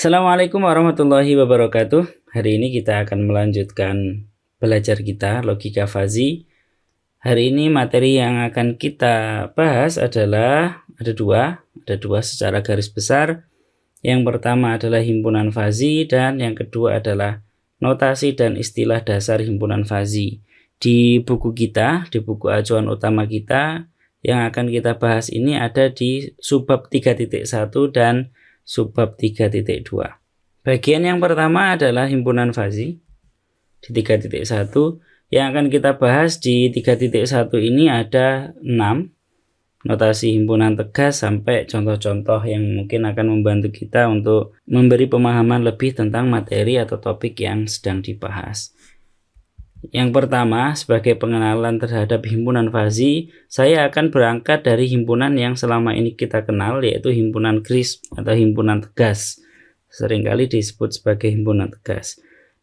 Assalamualaikum warahmatullahi wabarakatuh. Hari ini kita akan melanjutkan belajar kita logika fazi. Hari ini materi yang akan kita bahas adalah ada dua secara garis besar. Yang pertama adalah himpunan fazi dan yang kedua adalah notasi dan istilah dasar himpunan fazi. Di buku kita, di buku acuan utama kita, yang akan kita bahas ini ada di subbab 3.1 dan subbab 3.2. Bagian yang pertama adalah himpunan fazi di 3.1. Yang akan kita bahas di 3.1 ini ada 6 notasi himpunan tegas sampai contoh-contoh yang mungkin akan membantu kita untuk memberi pemahaman lebih tentang materi atau topik yang sedang dibahas. Yang pertama, sebagai pengenalan terhadap himpunan fazi, saya akan berangkat dari himpunan yang selama ini kita kenal, yaitu himpunan kris atau himpunan tegas. Seringkali disebut sebagai himpunan tegas.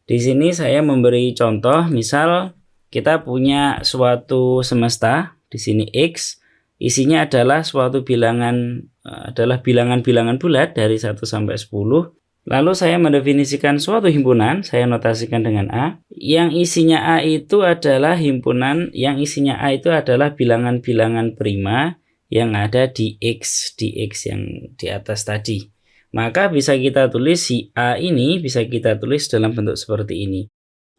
Di sini saya memberi contoh, misal kita punya suatu semesta, di sini X, isinya adalah suatu bilangan, bilangan-bilangan bulat dari 1 sampai 10. Lalu saya mendefinisikan suatu himpunan, saya notasikan dengan A. Yang isinya A itu adalah himpunan, yang isinya A itu adalah bilangan-bilangan prima yang ada di X yang di atas tadi. Maka bisa kita tulis si A ini, bisa kita tulis dalam bentuk seperti ini.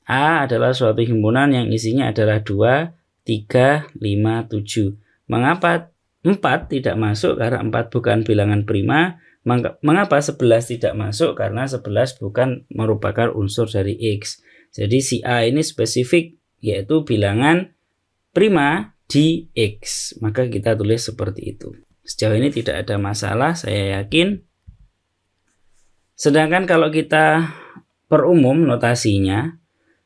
A adalah suatu himpunan yang isinya adalah 2, 3, 5, 7. Mengapa 4 tidak masuk? Karena 4 bukan bilangan prima. Mengapa 11 tidak masuk? Karena 11 bukan merupakan unsur dari X. Jadi si A ini spesifik, yaitu bilangan prima di X. Maka kita tulis seperti itu. Sejauh ini tidak ada masalah, saya yakin. Sedangkan kalau kita perumum notasinya,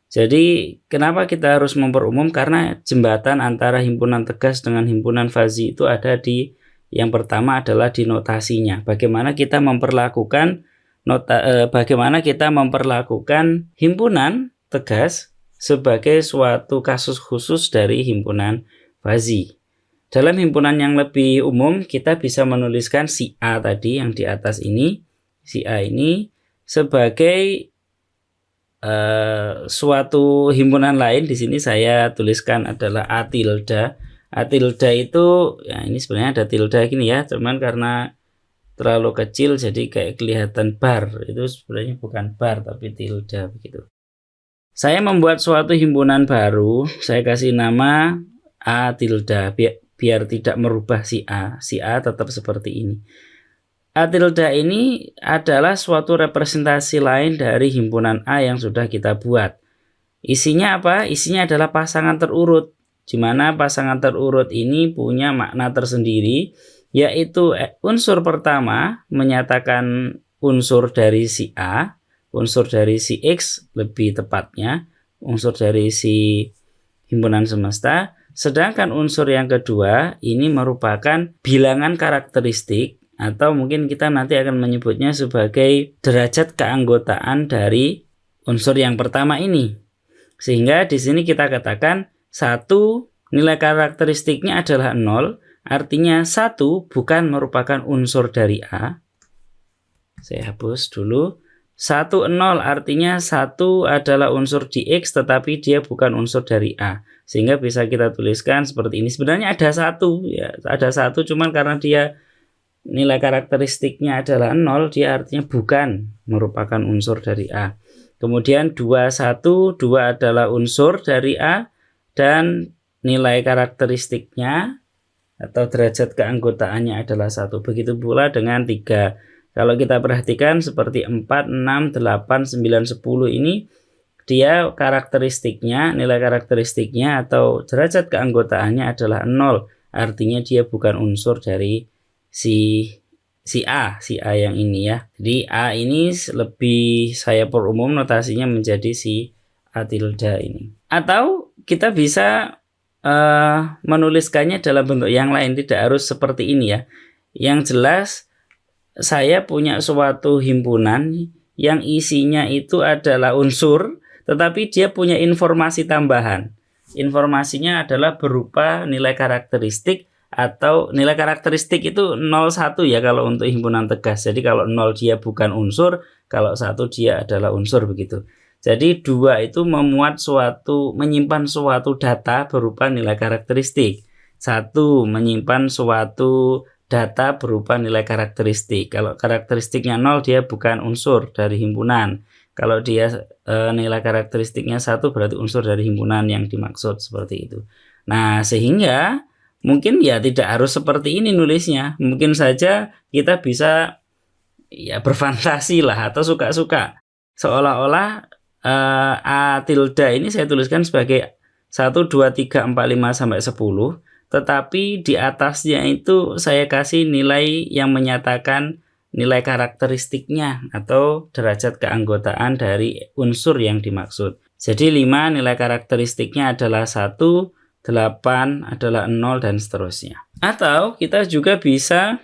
jadi kenapa kita harus memperumum? Karena jembatan antara himpunan tegas dengan himpunan fazi itu ada di yang pertama adalah di notasinya. Bagaimana kita memperlakukan himpunan tegas sebagai suatu kasus khusus dari himpunan fazi. Dalam himpunan yang lebih umum kita bisa menuliskan si A tadi yang di atas ini, si A ini sebagai suatu himpunan lain. Di sini saya tuliskan adalah A tilde. A tilde itu, ya ini sebenarnya ada tilde gini ya, cuman karena terlalu kecil jadi kayak kelihatan bar. Itu sebenarnya bukan bar tapi tilde begitu. Saya membuat suatu himpunan baru, saya kasih nama A tilde biar tidak merubah si A. Si A tetap seperti ini. A tilde ini adalah suatu representasi lain dari himpunan A yang sudah kita buat. Isinya apa? Isinya adalah pasangan terurut, di mana pasangan terurut ini punya makna tersendiri, yaitu unsur pertama menyatakan unsur dari si A, unsur dari si X lebih tepatnya, unsur dari si himpunan semesta, sedangkan unsur yang kedua ini merupakan bilangan karakteristik, atau mungkin kita nanti akan menyebutnya sebagai derajat keanggotaan dari unsur yang pertama ini. Sehingga di sini kita katakan 1 nilai karakteristiknya adalah 0, artinya 1 bukan merupakan unsur dari A. Saya hapus dulu. 1, 0 artinya 1 adalah unsur di X tetapi dia bukan unsur dari A. Sehingga bisa kita tuliskan seperti ini. Sebenarnya ada 1 ya, ada 1 cuman karena dia nilai karakteristiknya adalah 0, dia artinya bukan merupakan unsur dari A. Kemudian 2, 1, 2 adalah unsur dari A dan nilai karakteristiknya atau derajat keanggotaannya adalah 1. Begitu pula dengan 3. Kalau kita perhatikan seperti 4, 6, 8, 9, 10 ini dia karakteristiknya, nilai karakteristiknya atau derajat keanggotaannya adalah 0. Artinya dia bukan unsur dari si A yang ini ya. Jadi A ini lebih saya perumum notasinya menjadi si A tilde ini. Atau kita bisa menuliskannya dalam bentuk yang lain, tidak harus seperti ini ya. Yang jelas saya punya suatu himpunan yang isinya itu adalah unsur, tetapi dia punya informasi tambahan. Informasinya adalah berupa nilai karakteristik atau nilai karakteristik itu 0,1 ya kalau untuk himpunan tegas. Jadi kalau 0 dia bukan unsur, kalau 1 dia adalah unsur begitu. Jadi 2 itu menyimpan suatu data berupa nilai karakteristik. 1 menyimpan suatu data berupa nilai karakteristik. Kalau karakteristiknya 0 dia bukan unsur dari himpunan. Kalau dia nilai karakteristiknya 1 berarti unsur dari himpunan yang dimaksud, seperti itu. Nah, sehingga mungkin ya tidak harus seperti ini nulisnya. Mungkin saja kita bisa ya berfantasi lah atau suka-suka. Seolah-olah A tilde ini saya tuliskan sebagai 1, 2, 3, 4, 5 sampai 10, tetapi di atasnya itu saya kasih nilai yang menyatakan nilai karakteristiknya atau derajat keanggotaan dari unsur yang dimaksud. Jadi 5 nilai karakteristiknya adalah 1, 8 adalah 0 dan seterusnya. Atau kita juga bisa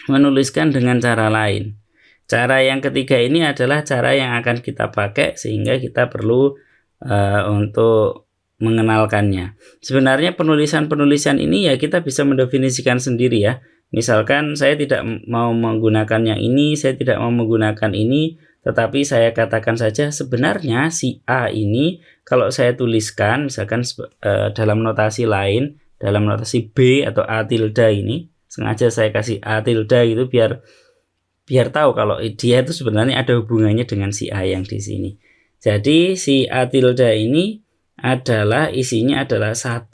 menuliskan dengan cara lain. Cara yang ketiga ini adalah cara yang akan kita pakai sehingga kita perlu untuk mengenalkannya. Sebenarnya penulisan ini ya kita bisa mendefinisikan sendiri ya. Misalkan saya tidak mau menggunakan yang ini, saya tidak mau menggunakan ini, tetapi saya katakan saja sebenarnya si A ini kalau saya tuliskan misalkan dalam notasi lain, dalam notasi B atau A tilde ini, sengaja saya kasih A tilde gitu biar tahu kalau dia itu sebenarnya ada hubungannya dengan si A yang di sini. Jadi si A tilde ini adalah isinya adalah 1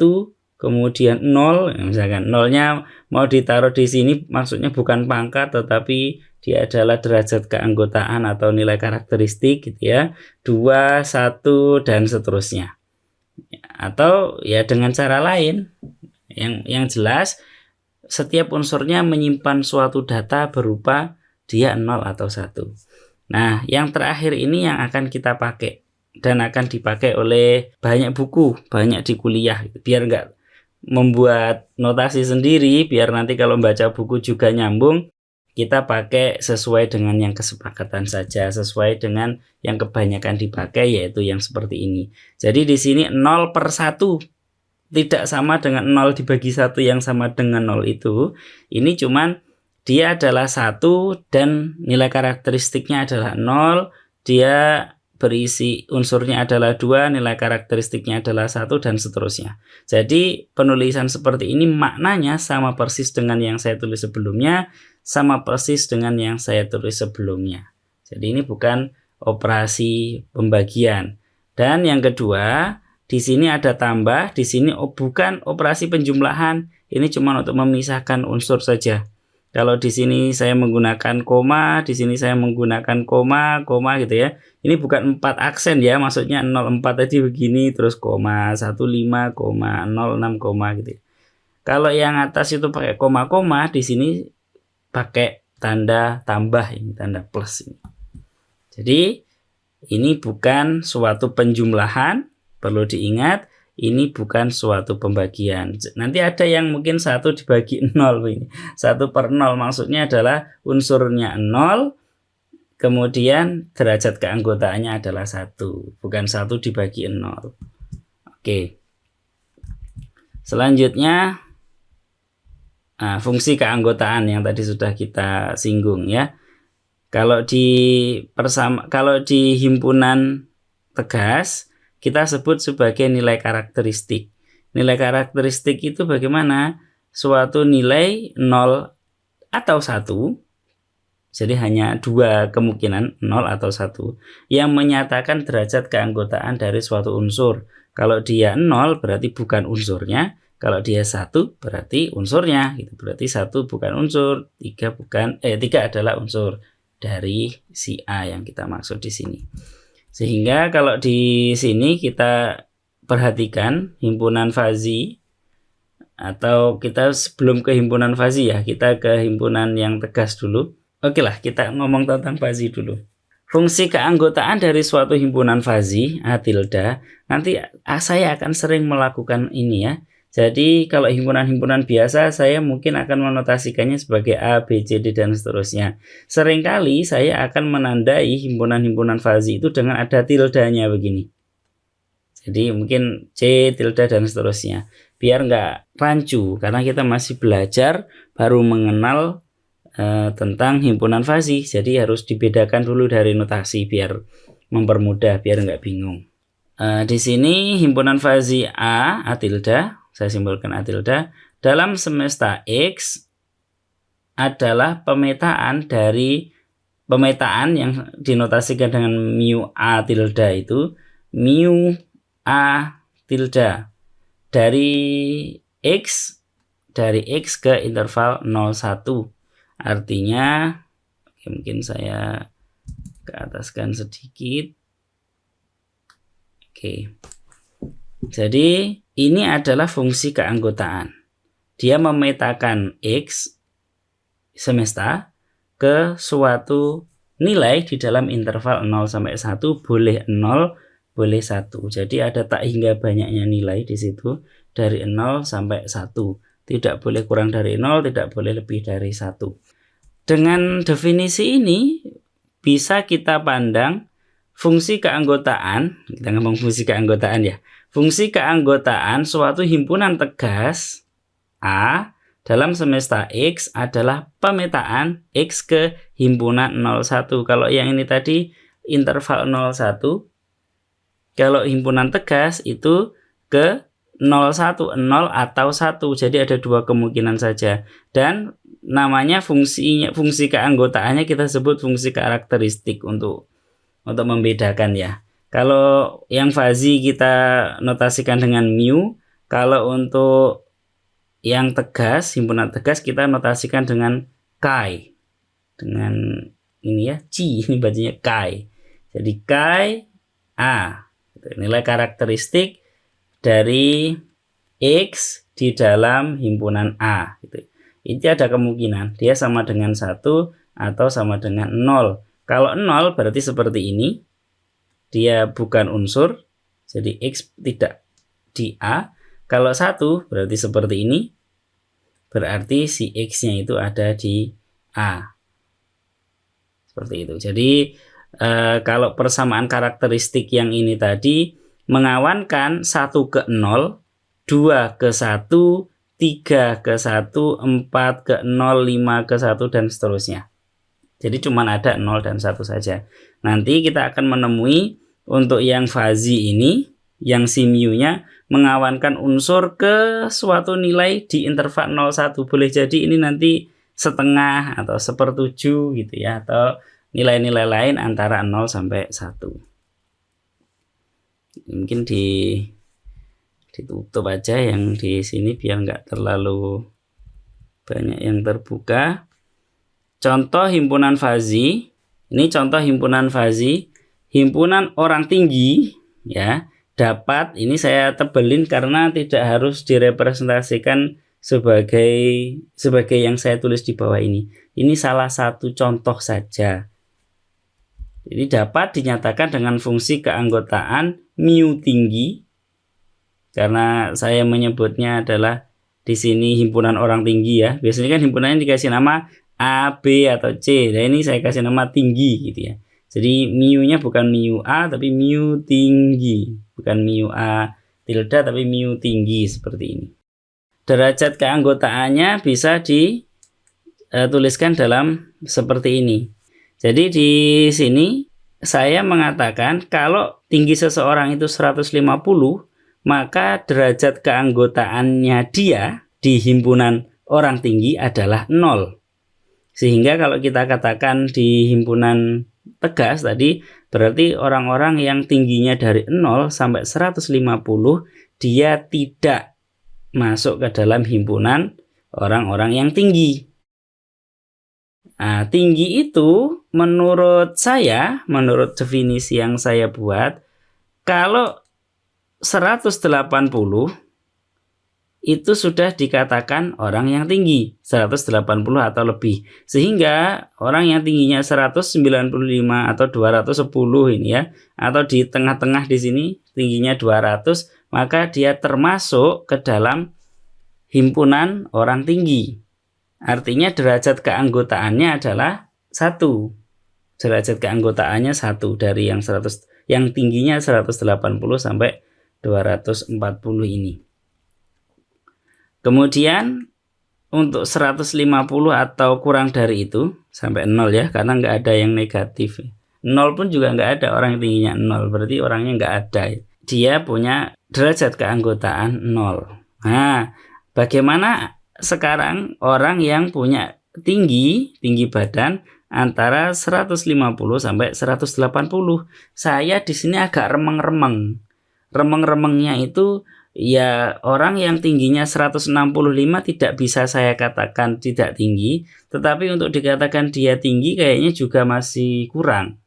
kemudian 0, misalkan 0-nya mau ditaruh di sini maksudnya bukan pangkat tetapi dia adalah derajat keanggotaan atau nilai karakteristik gitu ya. 2, 1 dan seterusnya. Atau ya dengan cara lain yang jelas setiap unsurnya menyimpan suatu data berupa dia 0 atau 1. Nah, yang terakhir ini yang akan kita pakai dan akan dipakai oleh banyak buku, banyak di kuliah. Biar nggak membuat notasi sendiri, biar nanti kalau baca buku juga nyambung, kita pakai sesuai dengan yang kesepakatan saja, sesuai dengan yang kebanyakan dipakai, yaitu yang seperti ini. Jadi di sini 0/1 tidak sama dengan 0 dibagi 1 yang sama dengan 0 itu. Ini cuman dia adalah 1 dan nilai karakteristiknya adalah 0, dia berisi unsurnya adalah 2, nilai karakteristiknya adalah 1 dan seterusnya. Jadi penulisan seperti ini maknanya sama persis dengan yang saya tulis sebelumnya, sama persis dengan yang saya tulis sebelumnya. Jadi ini bukan operasi pembagian. Dan yang kedua, di sini ada tambah, di sini bukan operasi penjumlahan, ini cuma untuk memisahkan unsur saja. Kalau di sini saya menggunakan koma, di sini saya menggunakan koma gitu ya. Ini bukan 4 aksen ya, maksudnya 04 tadi begini, terus koma, 15, koma, 06, koma gitu. Kalau yang atas itu pakai koma, di sini pakai tanda tambah ini, tanda plus ini. Jadi ini bukan suatu penjumlahan, perlu diingat. Ini bukan suatu pembagian. Nanti ada yang mungkin 1 dibagi 0 ini. 1/0 maksudnya adalah unsurnya 0, kemudian derajat keanggotaannya adalah 1, bukan 1 dibagi 0. Oke. Selanjutnya fungsi keanggotaan yang tadi sudah kita singgung ya. Kalau di himpunan tegas kita sebut sebagai nilai karakteristik. Nilai karakteristik itu bagaimana? Suatu nilai 0 atau 1, jadi hanya 2 kemungkinan, 0 atau 1, yang menyatakan derajat keanggotaan dari suatu unsur. Kalau dia 0 berarti bukan unsurnya, kalau dia 1 berarti unsurnya. Gitu. Berarti 1 bukan unsur, 3 adalah unsur dari si A yang kita maksud di sini. Sehingga kalau di sini kita perhatikan himpunan fazi, atau kita sebelum ke himpunan fazi ya, kita ke himpunan yang tegas dulu. Oke lah, kita ngomong tentang fazi dulu. Fungsi keanggotaan dari suatu himpunan fazi, A tilde, nanti saya akan sering melakukan ini ya. Jadi kalau himpunan-himpunan biasa saya mungkin akan menotasikannya sebagai A, B, C, D dan seterusnya. Seringkali saya akan menandai himpunan-himpunan fazi itu dengan ada tildanya begini. Jadi mungkin C, tilde dan seterusnya. Biar nggak rancu karena kita masih belajar baru mengenal tentang himpunan fazi. Jadi harus dibedakan dulu dari notasi biar mempermudah, biar nggak bingung. Di sini himpunan fazi A tilde, saya simbolkan A tilde, dalam semesta X adalah pemetaan yang dinotasikan dengan mu A tilde itu mu A tilde dari X ke interval 0,1. Artinya mungkin saya ke ataskan sedikit. Oke. Jadi ini adalah fungsi keanggotaan. Dia memetakan X semesta ke suatu nilai di dalam interval 0 sampai 1, boleh 0, boleh 1. Jadi ada tak hingga banyaknya nilai di situ dari 0 sampai 1. Tidak boleh kurang dari 0, tidak boleh lebih dari 1. Dengan definisi ini bisa kita pandang fungsi keanggotaan, kita ngomong fungsi keanggotaan ya. Fungsi keanggotaan suatu himpunan tegas A dalam semesta X adalah pemetaan X ke himpunan 0,1. Kalau yang ini tadi interval 0,1. Kalau himpunan tegas itu ke 0,1, 0 atau 1. Jadi ada dua kemungkinan saja. Dan namanya fungsi keanggotaannya kita sebut fungsi karakteristik untuk membedakan ya. Kalau yang fazi kita notasikan dengan mu, kalau untuk yang tegas, himpunan tegas kita notasikan dengan chi. Dengan ini ya, chi, ini bacanya chi. Jadi chi A. Nilai karakteristik dari X di dalam himpunan A. Ini ada kemungkinan dia sama dengan 1 atau sama dengan 0. Kalau 0 berarti seperti ini. Dia bukan unsur, jadi X tidak di A. Kalau 1 berarti seperti ini, berarti si X-nya itu ada di A. Seperti itu. Jadi kalau persamaan karakteristik yang ini tadi mengawankan 1 ke 0, 2 ke 1, 3 ke 1, 4 ke 0, 5 ke 1, dan seterusnya. Jadi cuma ada 0 dan 1 saja. Nanti kita akan menemui untuk yang fazi ini, yang si mu-nya mengawankan unsur ke suatu nilai di interval 0,1. Boleh jadi ini nanti setengah atau 1/7 gitu ya, atau nilai-nilai lain antara 0 sampai 1. Mungkin ditutup aja yang di sini biar nggak terlalu banyak yang terbuka. Contoh himpunan fazi, ini contoh himpunan fazi, himpunan orang tinggi ya, dapat, ini saya tebelin karena tidak harus direpresentasikan sebagai yang saya tulis di bawah ini. Ini salah satu contoh saja. Jadi dapat dinyatakan dengan fungsi keanggotaan mu tinggi, karena saya menyebutnya adalah di sini himpunan orang tinggi ya. Biasanya kan himpunannya dikasih nama A, B, atau C. Nah ini saya kasih nama tinggi gitu ya. Jadi mu-nya bukan mu A tapi mu tinggi. Bukan mu A tilde tapi mu tinggi seperti ini. Derajat keanggotaannya bisa dituliskan dalam seperti ini. Jadi di sini saya mengatakan kalau tinggi seseorang itu 150, maka derajat keanggotaannya dia di himpunan orang tinggi adalah 0. Sehingga kalau kita katakan di himpunan tegas tadi, berarti orang-orang yang tingginya dari 0 sampai 150, dia tidak masuk ke dalam himpunan orang-orang yang tinggi. Nah, tinggi itu menurut saya, menurut definisi yang saya buat, kalau 180 itu sudah dikatakan orang yang tinggi, 180 atau lebih. Sehingga orang yang tingginya 195 atau 210 ini ya, atau di tengah-tengah di sini tingginya 200, maka dia termasuk ke dalam himpunan orang tinggi. Artinya derajat keanggotaannya adalah 1. Derajat keanggotaannya 1 dari yang tingginya 180 sampai 240 ini. Kemudian untuk 150 atau kurang dari itu sampai 0 ya, karena nggak ada yang negatif. 0 pun juga nggak ada, orang yang tingginya 0 berarti orangnya nggak ada. Dia punya derajat keanggotaan 0. Nah, bagaimana sekarang orang yang punya tinggi badan antara 150 sampai 180? Saya di sini agak remeng-remeng. Remeng-remengnya itu ya, orang yang tingginya 165 tidak bisa saya katakan tidak tinggi, tetapi untuk dikatakan dia tinggi kayaknya juga masih kurang.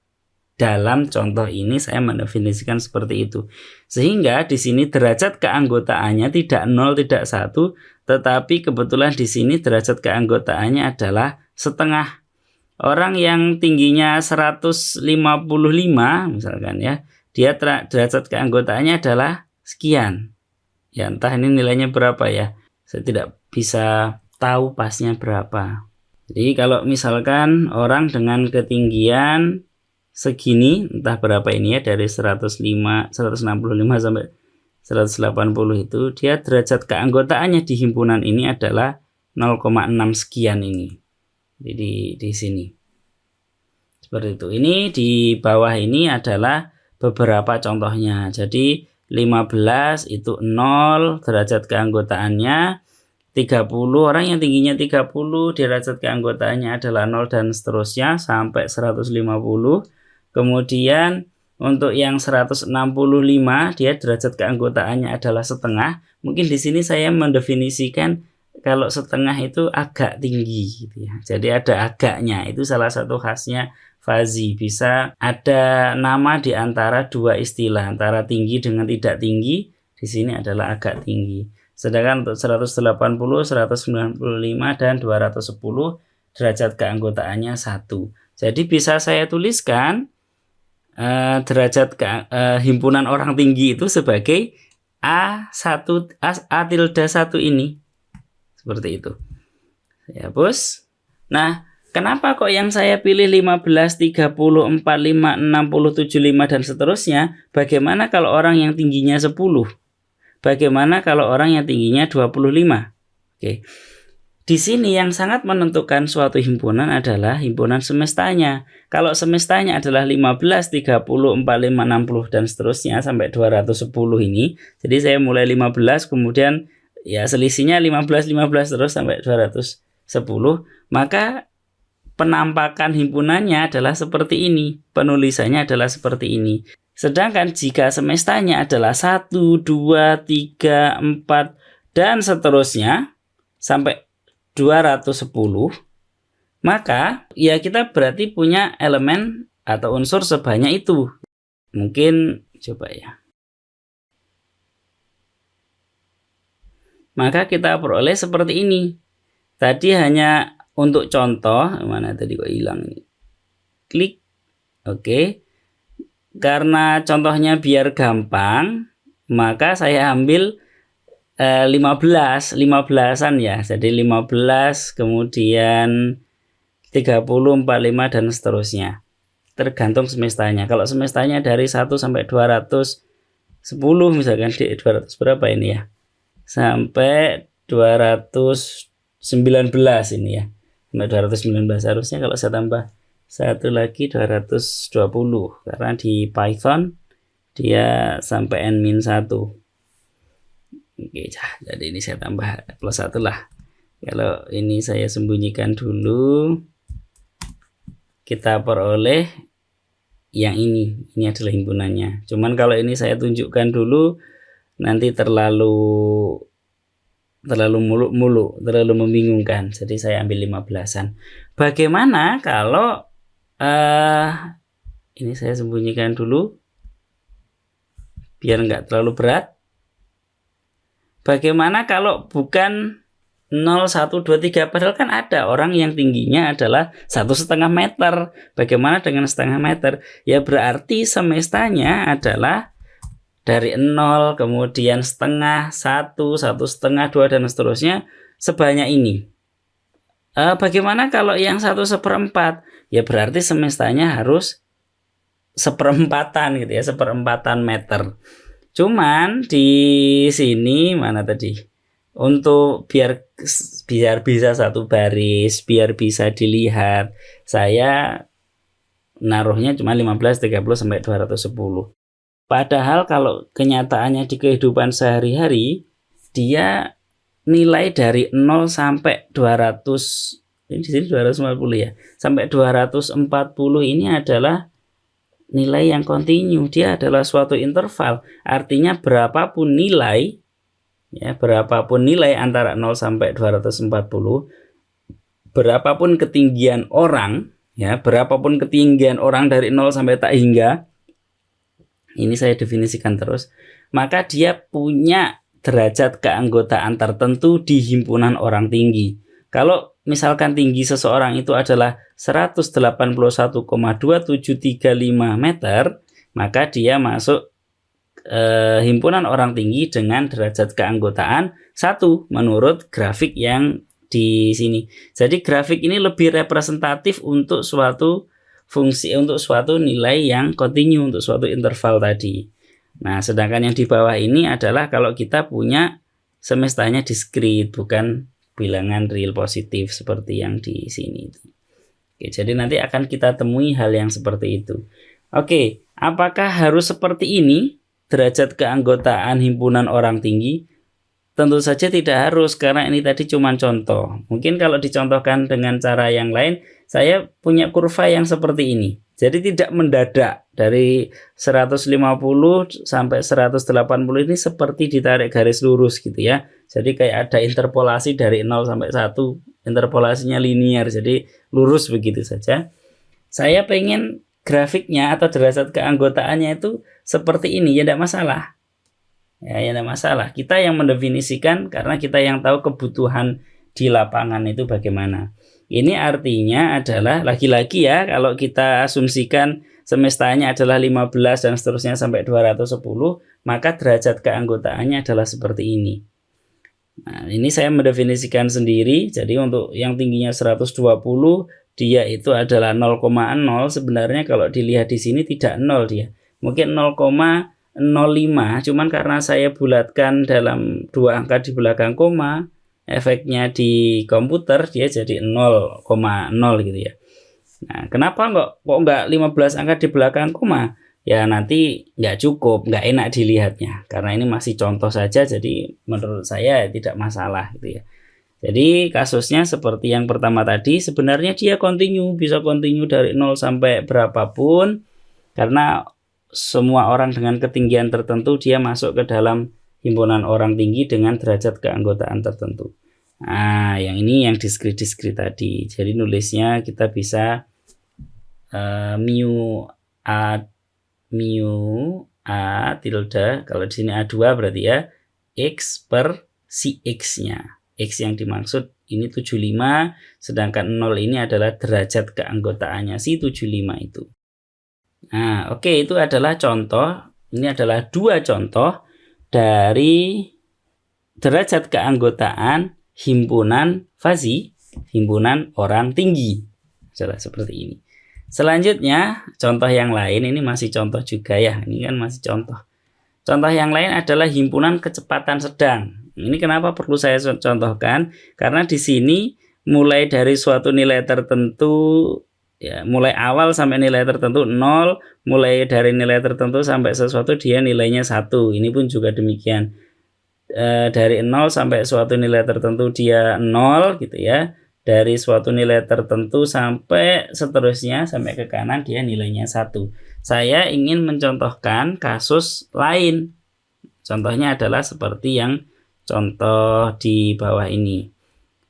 Dalam contoh ini saya mendefinisikan seperti itu. Sehingga di sini derajat keanggotaannya tidak 0, tidak 1, tetapi kebetulan di sini derajat keanggotaannya adalah setengah. Orang yang tingginya 155 misalkan ya, dia derajat keanggotaannya adalah sekian. Ya, entah ini nilainya berapa ya. Saya tidak bisa tahu pasnya berapa. Jadi kalau misalkan orang dengan ketinggian segini, entah berapa ini ya, dari 165 sampai 180 itu, dia derajat keanggotaannya di himpunan ini adalah 0,6 sekian ini. Jadi di sini. Seperti itu. Ini di bawah ini adalah beberapa contohnya. Jadi 15 itu 0 derajat keanggotaannya, 30 orang yang tingginya 30 derajat keanggotaannya adalah 0 dan seterusnya sampai 150. Kemudian untuk yang 165 dia derajat keanggotaannya adalah setengah. Mungkin di sini saya mendefinisikan kalau setengah itu agak tinggi gitu ya. Jadi ada agaknya, itu salah satu khasnya fazi, bisa ada nama di antara dua istilah, antara tinggi dengan tidak tinggi. Di sini adalah agak tinggi. Sedangkan untuk 180, 195 dan 210 derajat keanggotaannya 1. Jadi bisa saya tuliskan derajat himpunan orang tinggi itu sebagai A1 A tilde 1 ini. Seperti itu. Ya, Bos. Nah, kenapa kok yang saya pilih 15, 30, 45, 60, 75 dan seterusnya? Bagaimana kalau orang yang tingginya 10? Bagaimana kalau orang yang tingginya 25? Oke. Di sini yang sangat menentukan suatu himpunan adalah himpunan semestanya. Kalau semestanya adalah 15, 30, 45, 60 dan seterusnya sampai 210 ini. Jadi saya mulai 15 kemudian ya selisihnya 15 terus sampai 210, maka penampakan himpunannya adalah seperti ini, penulisannya adalah seperti ini. Sedangkan jika semestanya adalah 1, 2, 3, 4 dan seterusnya sampai 210, maka ya kita berarti punya elemen atau unsur sebanyak itu. Mungkin coba ya. Maka kita peroleh seperti ini. Tadi hanya untuk contoh, mana tadi kok hilang ini. Klik. Oke. Karena contohnya biar gampang, maka saya ambil 15-an ya. Jadi 15 kemudian 30, 45 dan seterusnya. Tergantung semestanya. Kalau semestanya dari 1 sampai 210 misalkan di 200 berapa ini ya? Sampai 219 ini ya. Sampai 219 harusnya kalau saya tambah satu lagi 220 karena di Python dia sampai n-1. Oke, jadi ini saya tambah plus 1 lah. Kalau ini saya sembunyikan dulu, kita peroleh yang ini adalah himpunannya. Cuman kalau ini saya tunjukkan dulu nanti terlalu muluk-muluk, terlalu membingungkan. Jadi saya ambil 15-an. Bagaimana kalau ini saya sembunyikan dulu biar nggak terlalu berat. Bagaimana kalau bukan 0, 1, 2, 3, padahal kan ada orang yang tingginya adalah 1,5 meter. Bagaimana dengan setengah meter? Ya berarti semestanya adalah dari 0, kemudian setengah, 1, 1,5, 2 dan seterusnya sebanyak ini. Bagaimana kalau yang 1/4? Ya berarti semestanya harus seperempatan gitu ya, seperempatan meter. Cuman di sini mana tadi? Untuk biar bisa satu baris, biar bisa dilihat, saya naruhnya cuma 15, 30 sampai 210. Padahal kalau kenyataannya di kehidupan sehari-hari, dia nilai dari 0 sampai 200, ini di sini 250 ya, sampai 240 ini adalah nilai yang kontinu. Dia adalah suatu interval. Artinya berapapun nilai, ya, berapapun nilai antara 0 sampai 240, berapapun ketinggian orang, ya, berapapun ketinggian orang dari 0 sampai tak hingga, ini saya definisikan terus, maka dia punya derajat keanggotaan tertentu di himpunan orang tinggi. Kalau misalkan tinggi seseorang itu adalah 181,2735 meter, maka dia masuk himpunan orang tinggi dengan derajat keanggotaan 1 menurut grafik yang di sini. Jadi grafik ini lebih representatif untuk suatu fungsi, untuk suatu nilai yang kontinu, untuk suatu interval tadi. Nah, sedangkan yang di bawah ini adalah kalau kita punya semestanya diskrit, bukan bilangan real positif seperti yang di sini. Oke, jadi nanti akan kita temui hal yang seperti itu. Oke, apakah harus seperti ini derajat keanggotaan himpunan orang tinggi? Tentu saja tidak harus, karena ini tadi cuma contoh. Mungkin kalau dicontohkan dengan cara yang lain, saya punya kurva yang seperti ini. Jadi tidak mendadak dari 150 sampai 180 ini seperti ditarik garis lurus gitu ya. Jadi kayak ada interpolasi dari 0 sampai 1, interpolasinya linear, jadi lurus begitu saja. Saya pengen grafiknya atau derajat keanggotaannya itu seperti ini, ya tidak masalah. Ya tidak masalah. Kita yang mendefinisikan karena kita yang tahu kebutuhan di lapangan itu bagaimana. Ini artinya adalah lagi-lagi ya, kalau kita asumsikan semestanya adalah 15 dan seterusnya sampai 210, maka derajat keanggotaannya adalah seperti ini. Nah, ini saya mendefinisikan sendiri. Jadi untuk yang tingginya 120, dia itu adalah 0,0. Sebenarnya kalau dilihat di sini tidak 0 dia. Mungkin 0,05, cuman karena saya bulatkan dalam 2 angka di belakang koma, efeknya di komputer dia jadi 0,0 gitu ya. Nah, kenapa kok nggak 15 angka di belakang koma? Ya nanti nggak cukup, nggak enak dilihatnya. Karena ini masih contoh saja, jadi menurut saya tidak masalah gitu ya. Jadi kasusnya seperti yang pertama tadi, sebenarnya dia kontinu, bisa kontinu dari 0 sampai berapapun, karena semua orang dengan ketinggian tertentu dia masuk ke dalam himpunan orang tinggi dengan derajat keanggotaan tertentu. Nah, yang ini yang diskrit-diskrit tadi. Jadi nulisnya kita bisa mu a tilde, kalau di sini A2 berarti ya x per si x-nya. X yang dimaksud ini 75, sedangkan 0 ini adalah derajat keanggotaannya si 75 itu. Nah, oke, itu adalah contoh. Ini adalah 2 contoh dari derajat keanggotaan himpunan fazi, himpunan orang tinggi. Adalah seperti ini. Selanjutnya, contoh yang lain, ini masih contoh juga ya. Ini kan masih contoh. Contoh yang lain adalah himpunan kecepatan sedang. Ini kenapa perlu saya contohkan? Karena di sini mulai dari suatu nilai tertentu, ya, mulai awal sampai nilai tertentu 0, mulai dari nilai tertentu sampai sesuatu dia nilainya 1. Ini pun juga demikian. Dari 0 sampai suatu nilai tertentu dia 0 gitu ya. Dari suatu nilai tertentu sampai seterusnya, sampai ke kanan dia nilainya 1. Saya ingin mencontohkan kasus lain. Contohnya adalah seperti yang contoh di bawah ini.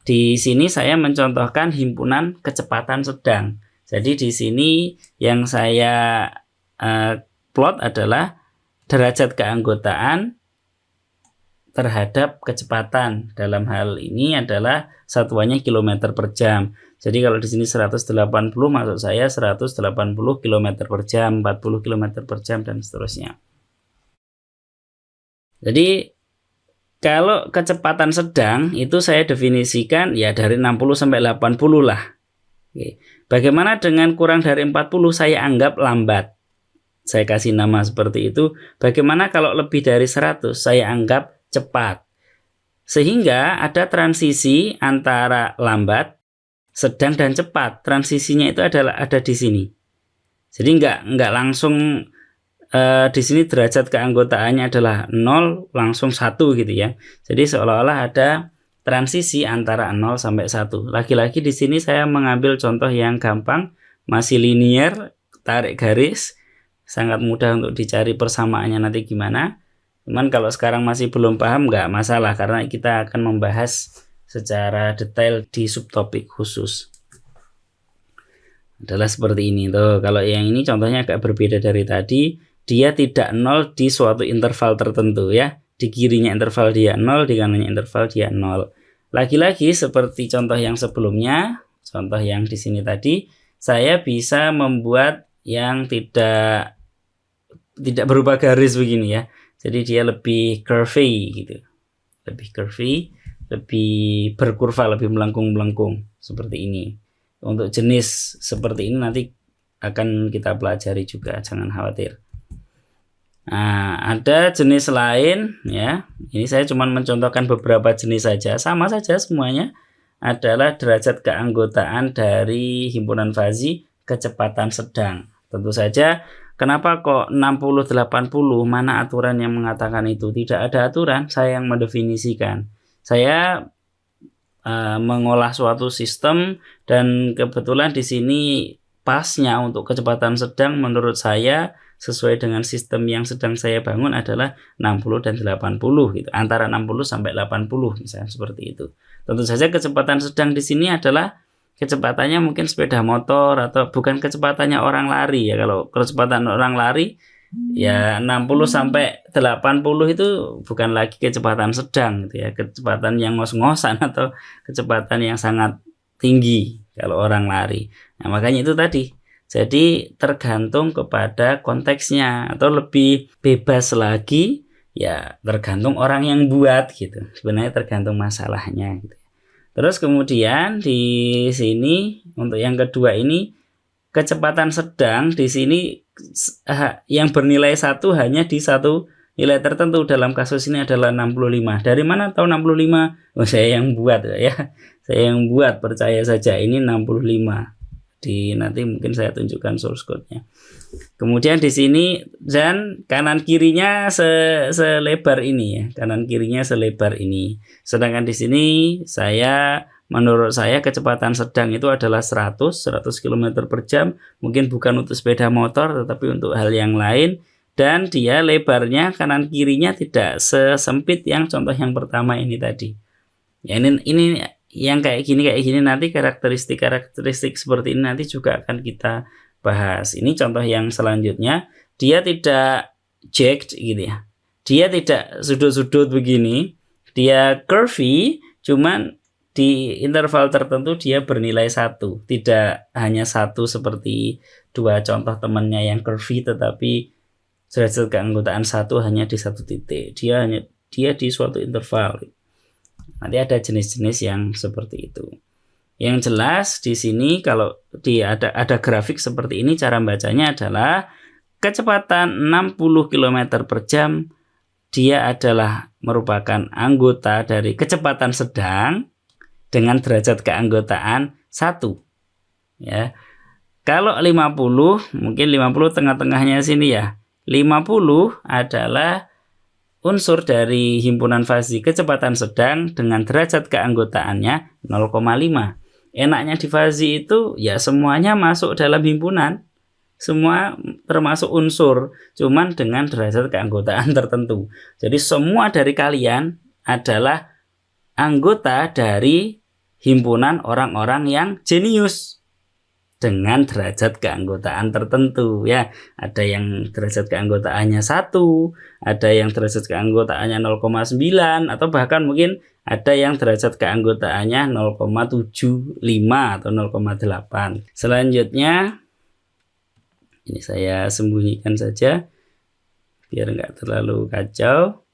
Di sini saya mencontohkan himpunan kecepatan sedang. Jadi di sini yang saya plot adalah derajat keanggotaan terhadap kecepatan. Dalam hal ini adalah satuannya kilometer per jam. Jadi kalau di sini 180, maksud saya 180 km per jam, 40 km per jam, dan seterusnya. Jadi kalau kecepatan sedang itu saya definisikan ya dari 60 sampai 80 lah. Oke. Bagaimana dengan kurang dari 40? Saya anggap lambat. Saya kasih nama seperti itu. Bagaimana kalau lebih dari 100? Saya anggap cepat. Sehingga ada transisi antara lambat, sedang, dan cepat. Transisinya itu ada di sini. Jadi nggak langsung di sini derajat keanggotaannya adalah 0 langsung 1 gitu ya. Jadi seolah-olah ada transisi antara 0 sampai 1. Lagi-lagi di sini saya mengambil contoh yang gampang, masih linear, tarik garis, sangat mudah untuk dicari persamaannya nanti gimana. Cuman kalau sekarang masih belum paham nggak masalah, karena kita akan membahas secara detail di subtopik khusus. Adalah seperti ini tuh. Kalau yang ini contohnya agak berbeda dari tadi. Dia tidak 0 di suatu interval tertentu ya. Di kirinya interval dia 0, di kanannya interval dia 0. Lagi-lagi seperti contoh yang sebelumnya, contoh yang di sini tadi, saya bisa membuat yang tidak berupa garis begini ya. Jadi dia lebih curvy gitu. Lebih curvy, lebih berkurva, lebih melengkung-melengkung seperti ini. Untuk jenis seperti ini nanti akan kita pelajari juga, jangan khawatir. Nah, ada jenis lain ya. Ini saya cuma mencontohkan beberapa jenis saja. Sama saja semuanya adalah derajat keanggotaan dari himpunan fazi kecepatan sedang. Tentu saja kenapa kok 60-80? Mana aturan yang mengatakan itu? Tidak ada aturan, saya yang mendefinisikan. Saya mengolah suatu sistem dan kebetulan di sini pasnya untuk kecepatan sedang menurut saya sesuai dengan sistem yang sedang saya bangun adalah 60 dan 80 gitu. Antara 60 sampai 80 misalnya seperti itu. Tentu saja kecepatan sedang di sini adalah kecepatannya mungkin sepeda motor atau bukan kecepatannya orang lari ya. Kalau kecepatan orang lari ya 60 sampai 80 itu bukan lagi kecepatan sedang gitu ya. Kecepatan yang ngos-ngosan atau kecepatan yang sangat tinggi kalau orang lari. Nah, makanya itu tadi. Jadi tergantung kepada konteksnya atau lebih bebas lagi ya tergantung orang yang buat gitu. Sebenarnya tergantung masalahnya gitu. Terus kemudian di sini untuk yang kedua ini kecepatan sedang di sini yang bernilai 1 hanya di satu nilai tertentu. Dalam kasus ini adalah 65. Dari mana tahu 65? Oh, saya yang buat ya. Saya yang buat, percaya saja ini 65. Nanti mungkin saya tunjukkan source code-nya. Kemudian di sini dan kanan kirinya selebar ini ya. Kanan kirinya selebar ini. Sedangkan di sini menurut saya kecepatan sedang itu adalah 100 km per jam. Mungkin bukan untuk sepeda motor tetapi untuk hal yang lain. Dan dia lebarnya kanan kirinya tidak sesempit yang contoh yang pertama ini tadi. Ya ini yang kayak gini nanti karakteristik seperti ini nanti juga akan kita bahas. Ini contoh yang selanjutnya, dia tidak jagged gitu ya. Dia tidak sudut-sudut begini, dia curvy, cuman di interval tertentu dia bernilai 1. Tidak hanya 1 seperti dua contoh temannya yang curvy, tetapi derajat keanggotaan 1 hanya di satu titik. Dia di suatu interval. Nanti ada jenis-jenis yang seperti itu. Yang jelas di sini kalau ada grafik seperti ini, cara bacanya adalah kecepatan 60 km per jam dia adalah merupakan anggota dari kecepatan sedang dengan derajat keanggotaan 1 ya. Kalau 50 mungkin 50 tengah-tengahnya sini ya. 50 adalah unsur dari himpunan fazi kecepatan sedang dengan derajat keanggotaannya 0,5. Enaknya di fazi itu ya semuanya masuk dalam himpunan. Semua termasuk unsur, cuman dengan derajat keanggotaan tertentu. Jadi semua dari kalian adalah anggota dari himpunan orang-orang yang jenius dengan derajat keanggotaan tertentu ya. Ada yang derajat keanggotaannya 1, ada yang derajat keanggotaannya 0,9 atau bahkan mungkin ada yang derajat keanggotaannya 0,75 atau 0,8. Selanjutnya ini saya sembunyikan saja biar nggak terlalu kacau.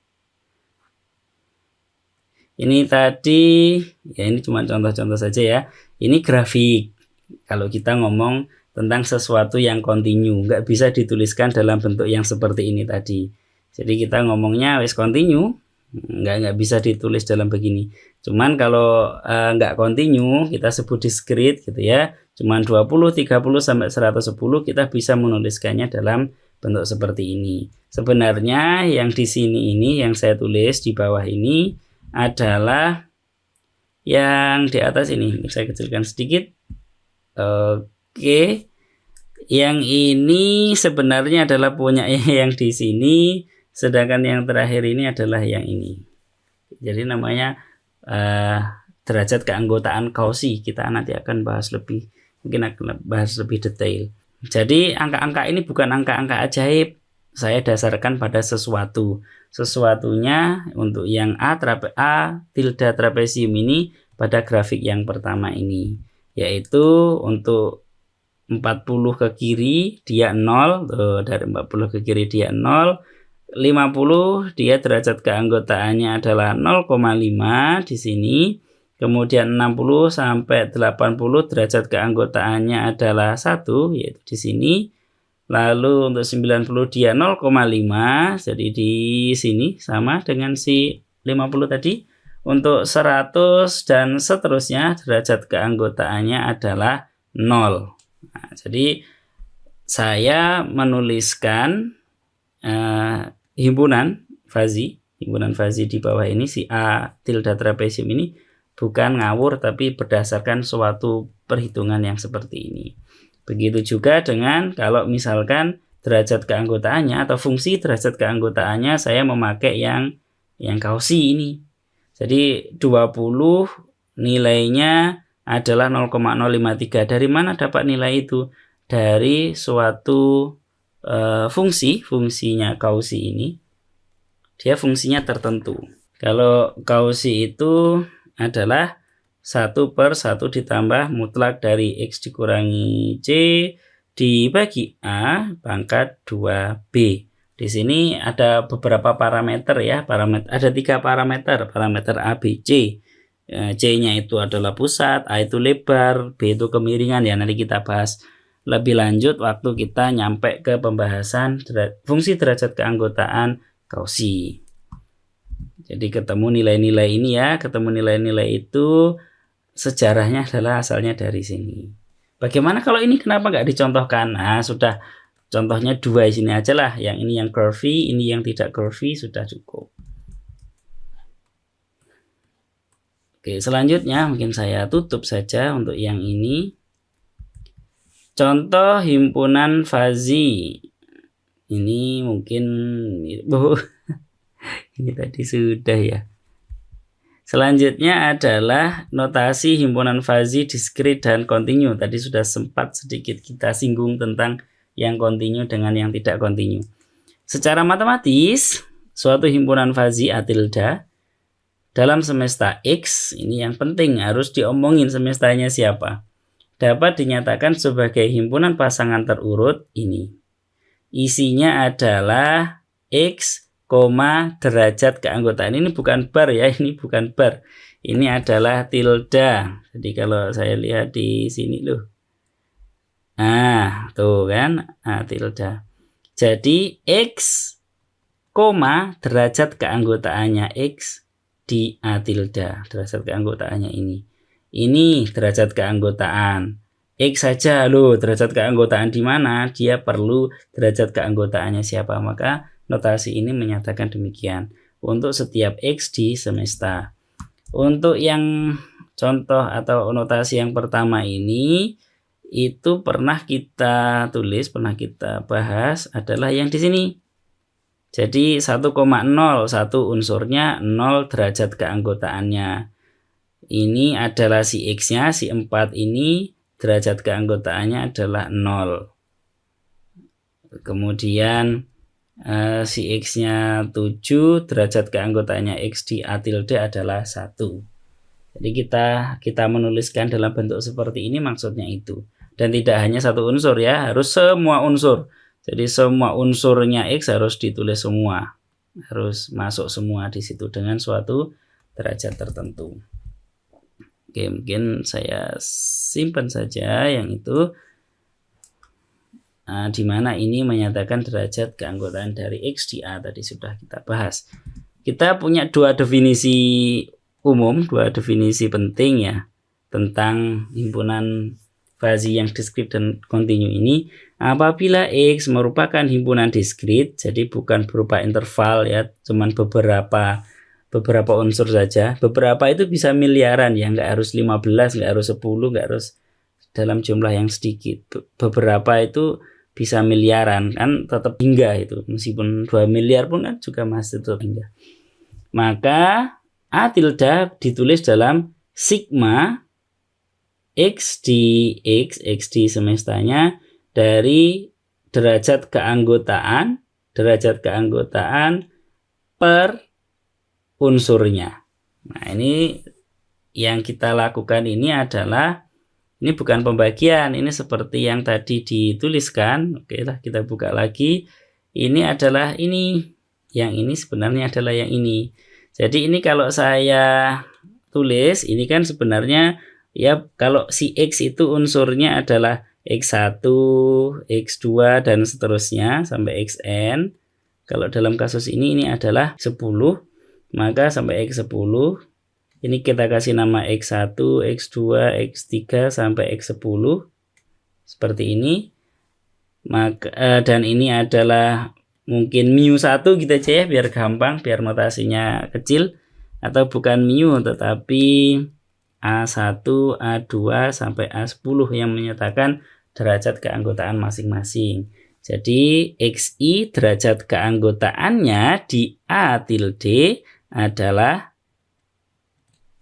Ini tadi ya, ini cuma contoh-contoh saja ya. Ini grafik. Kalau kita ngomong tentang sesuatu yang kontinu, nggak bisa dituliskan dalam bentuk yang seperti ini tadi. Jadi kita ngomongnya wis kontinu, nggak bisa ditulis dalam begini. Cuman kalau nggak continue kita sebut discrete gitu ya. Cuman 20, 30 sampai 110 kita bisa menuliskannya dalam bentuk seperti ini. Sebenarnya yang di sini ini yang saya tulis di bawah ini adalah yang di atas ini. Saya kecilkan sedikit. Oke. Yang ini sebenarnya adalah punya yang di sini, sedangkan yang terakhir ini adalah yang ini. Jadi namanya derajat keanggotaan Cauchy. Kita nanti akan bahas lebih, mungkin akan bahas lebih detail. Jadi angka-angka ini bukan angka-angka ajaib. Saya dasarkan pada sesuatu. Sesuatunya untuk yang A tilde trapesium ini pada grafik yang pertama ini, yaitu untuk 40 ke kiri dia 0, dari 40 ke kiri dia 0, 50 dia derajat keanggotaannya adalah 0,5 di sini, kemudian 60 sampai 80 derajat keanggotaannya adalah 1, yaitu di sini. Lalu untuk 90 dia 0,5, jadi di sini sama dengan si 50 tadi. Untuk 100 dan seterusnya derajat keanggotaannya adalah 0. Nah, jadi saya menuliskan himpunan fazi di bawah ini, si A tilde trapesium ini bukan ngawur tapi berdasarkan suatu perhitungan yang seperti ini. Begitu juga dengan kalau misalkan derajat keanggotaannya atau fungsi derajat keanggotaannya saya memakai yang Cauchy ini. Jadi 20 nilainya adalah 0,053. Dari mana dapat nilai itu? Dari suatu fungsinya Cauchy ini. Dia fungsinya tertentu. Kalau Cauchy itu adalah 1/1 ditambah mutlak dari X dikurangi C dibagi A pangkat 2B. Di sini ada beberapa parameter ya. Ada 3 parameter A, B, C. C-nya itu adalah pusat, A itu lebar, B itu kemiringan ya. Nanti kita bahas lebih lanjut waktu kita nyampe ke pembahasan fungsi derajat keanggotaan Cauchy. Jadi ketemu nilai-nilai ini ya, ketemu nilai-nilai itu sejarahnya adalah asalnya dari sini. Bagaimana kalau ini kenapa nggak dicontohkan? Nah, sudah contohnya 2 di sini aja lah. Yang ini yang curvy, ini yang tidak curvy, sudah cukup. Oke, selanjutnya mungkin saya tutup saja untuk yang ini. Contoh himpunan fazi. Ini mungkin ini tadi sudah ya. Selanjutnya adalah notasi himpunan fazi diskrit dan kontinu. Tadi sudah sempat sedikit kita singgung tentang yang kontinu dengan yang tidak kontinu. Secara matematis, suatu himpunan fazi A tilde dalam semesta X, ini yang penting harus diomongin semestanya siapa, dapat dinyatakan sebagai himpunan pasangan terurut ini. Isinya adalah X, derajat keanggotaan. Ini bukan bar ya, ini bukan bar. Ini adalah tilde. Jadi kalau saya lihat di sini loh. Nah, tuh kan, tilde. Jadi X, derajat keanggotaannya X di A tilde, derajat keanggotaannya ini. Ini derajat keanggotaan X saja loh, derajat keanggotaan di mana? Dia perlu derajat keanggotaannya siapa, maka notasi ini menyatakan demikian untuk setiap X di semesta. Untuk yang contoh atau notasi yang pertama ini itu pernah kita tulis, pernah kita bahas adalah yang di sini. Jadi 1,01 unsurnya 0 derajat keanggotaannya. Ini adalah si X-nya, si 4 ini derajat keanggotaannya adalah 0. Kemudian si X-nya 7, derajat keanggotaannya X di A tilde adalah 1. Jadi kita menuliskan dalam bentuk seperti ini maksudnya itu. Dan tidak hanya satu unsur ya, harus semua unsur. Jadi semua unsurnya X harus ditulis semua. Harus masuk semua di situ dengan suatu derajat tertentu. Oke, mungkin saya simpan saja yang itu. Di mana ini menyatakan derajat keanggotaan dari X di A tadi sudah kita bahas. kita punya dua definisi umum, dua definisi penting ya tentang himpunan fazi yang diskrit dan kontinu ini. Apabila X merupakan himpunan diskrit, jadi bukan berupa interval ya, cuman beberapa unsur saja. Beberapa itu bisa miliaran ya, nggak harus 15, nggak harus 10, nggak harus dalam jumlah yang sedikit. Beberapa itu bisa miliaran, kan tetap hingga itu. Meskipun 2 miliar pun kan juga masih tetap hingga. Maka A tilde ditulis dalam sigma X di semestanya dari derajat keanggotaan per unsurnya. Nah, ini yang kita lakukan ini adalah, ini bukan pembagian, ini seperti yang tadi dituliskan. Oke lah, kita buka lagi. Ini adalah ini, yang ini sebenarnya adalah yang ini. Jadi ini kalau saya tulis, ini kan sebenarnya ya kalau si X itu unsurnya adalah X1, X2 dan seterusnya sampai Xn. Kalau dalam kasus ini adalah 10, maka sampai X10. Ini kita kasih nama X1, X2, X3 sampai X10. Seperti ini. Maka dan ini adalah mungkin mu1 gitu aja ya, biar gampang, biar notasinya kecil, atau bukan mu tetapi A1, A2 sampai A10 yang menyatakan derajat keanggotaan masing-masing. Jadi XI derajat keanggotaannya di A tilde adalah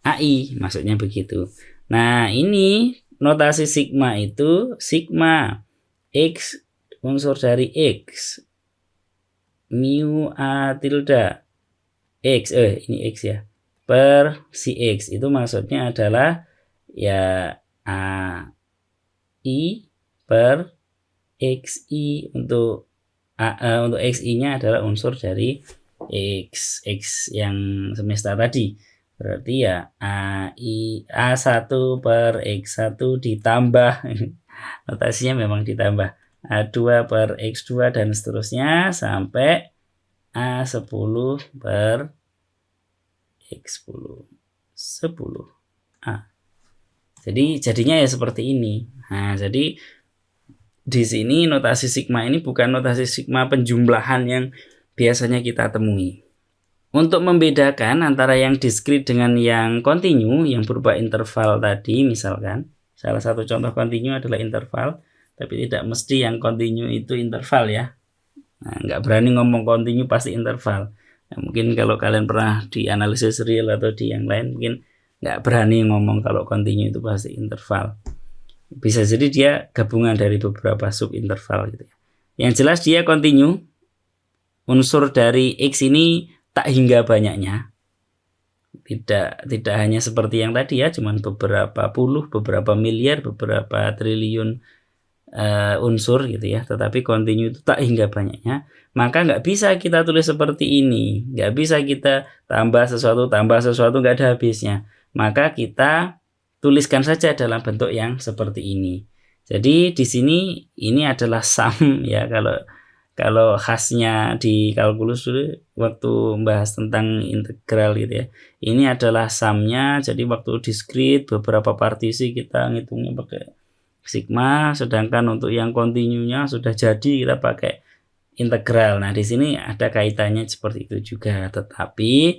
AI, maksudnya begitu. Nah, ini notasi sigma itu sigma X unsur dari X mu A tilde X, ini X ya, per si X, itu maksudnya adalah ya AI per XI, untuk untuk XI-nya adalah unsur dari X yang semesta tadi. Berarti ya A1 per X1 ditambah, notasinya memang ditambah, A2 per X2 dan seterusnya sampai A10 per X10 10A. Jadi jadinya ya seperti ini. Nah, jadi di sini notasi sigma ini bukan notasi sigma penjumlahan yang biasanya kita temui. Untuk membedakan antara yang diskrit dengan yang kontinu yang berupa interval tadi, misalkan salah satu contoh kontinu adalah interval, tapi tidak mesti yang kontinu itu interval ya. Nah, nggak berani ngomong kontinu pasti interval. Nah, mungkin kalau kalian pernah di analisis real atau di yang lain, mungkin nggak berani ngomong kalau kontinu itu pasti interval. Bisa jadi dia gabungan dari beberapa sub interval gitu ya. Yang jelas dia kontinu. Unsur dari X ini tak hingga banyaknya. Tidak hanya seperti yang tadi ya, cuman beberapa puluh, beberapa miliar, beberapa triliun unsur gitu ya, tetapi kontinu itu tak hingga banyaknya. Maka nggak bisa kita tulis seperti ini, nggak bisa kita tambah sesuatu, nggak ada habisnya. Maka kita tuliskan saja dalam bentuk yang seperti ini. Jadi di sini ini adalah sum ya, kalau khasnya di kalkulus dulu waktu membahas tentang integral gitu ya. Ini adalah sumnya, jadi waktu diskrit beberapa partisi kita ngitungnya pakai sigma, sedangkan untuk yang kontinunya sudah jadi kita pakai integral. Nah, di sini ada kaitannya seperti itu juga, tetapi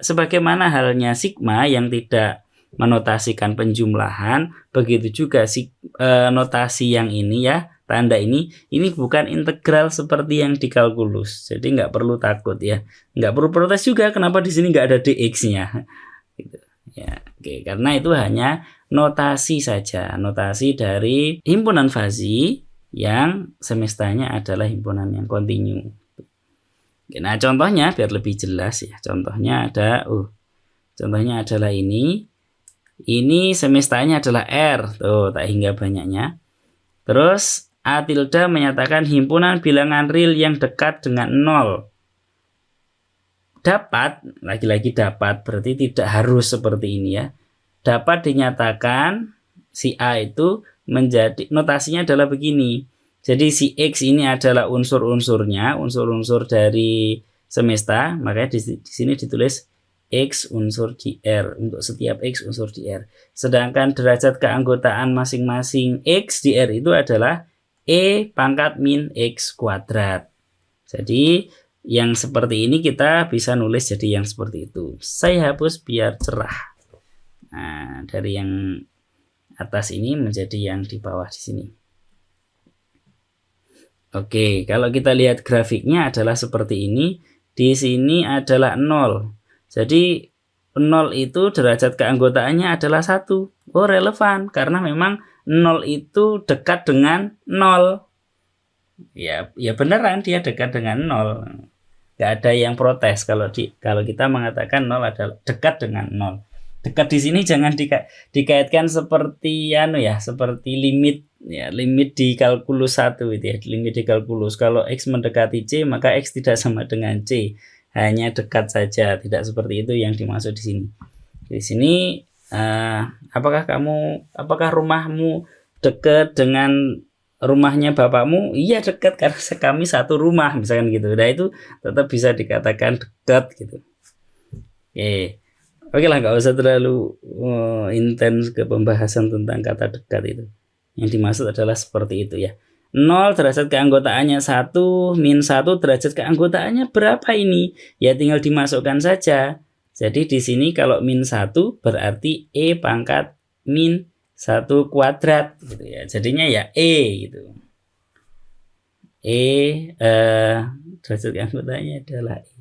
sebagaimana halnya sigma yang tidak menotasikan penjumlahan, begitu juga notasi yang ini ya, tanda ini bukan integral seperti yang di kalkulus. Jadi nggak perlu takut ya, nggak perlu protes juga kenapa di sini nggak ada dx-nya. Gitu. Ya, oke, karena itu hanya notasi saja, notasi dari himpunan fazi yang semestanya adalah himpunan yang kontinu. Nah, contohnya biar lebih jelas ya. Contohnya adalah ini. Ini semestanya adalah R, tuh tak hingga banyaknya. Terus A tilde menyatakan himpunan bilangan real yang dekat dengan 0. Dapat, lagi-lagi dapat, berarti tidak harus seperti ini ya. Dapat dinyatakan si A itu menjadi, notasinya adalah begini. Jadi si X ini adalah unsur-unsurnya, unsur-unsur dari semesta, makanya di sini ditulis X unsur di R untuk setiap X unsur di R. Sedangkan derajat keanggotaan masing-masing X di R itu adalah E pangkat min X kuadrat. Jadi yang seperti ini kita bisa nulis jadi yang seperti itu. Saya hapus biar cerah. Nah, dari yang atas ini menjadi yang di bawah di sini. Oke, kalau kita lihat grafiknya adalah seperti ini. Di sini adalah 0. Jadi 0 itu derajat keanggotaannya adalah 1. Oh, relevan karena memang 0 itu dekat dengan 0. Ya beneran dia dekat dengan 0. Gak ada yang protes kalau kita mengatakan 0 adalah dekat dengan 0. Dekat di sini jangan dikaitkan seperti seperti limit limit di kalkulus 1 itu ya, limit di kalkulus. Kalau X mendekati C, maka X tidak sama dengan C. Hanya dekat saja, tidak seperti itu yang dimaksud di sini. Di sini apakah rumahmu dekat dengan rumahnya bapakmu? Iya dekat karena kami satu rumah misalkan gitu. Nah itu tetap bisa dikatakan dekat gitu. Oke lah, nggak usah terlalu intens ke pembahasan tentang kata dekat itu. Yang dimaksud adalah seperti itu ya. 0 derajat keanggotaannya 1, min 1 derajat keanggotaannya berapa ini? Ya tinggal dimasukkan saja. Jadi di sini kalau min 1 berarti E pangkat min 1 kuadrat gitu ya. Jadinya ya E gitu. Derajat keanggotaannya adalah E.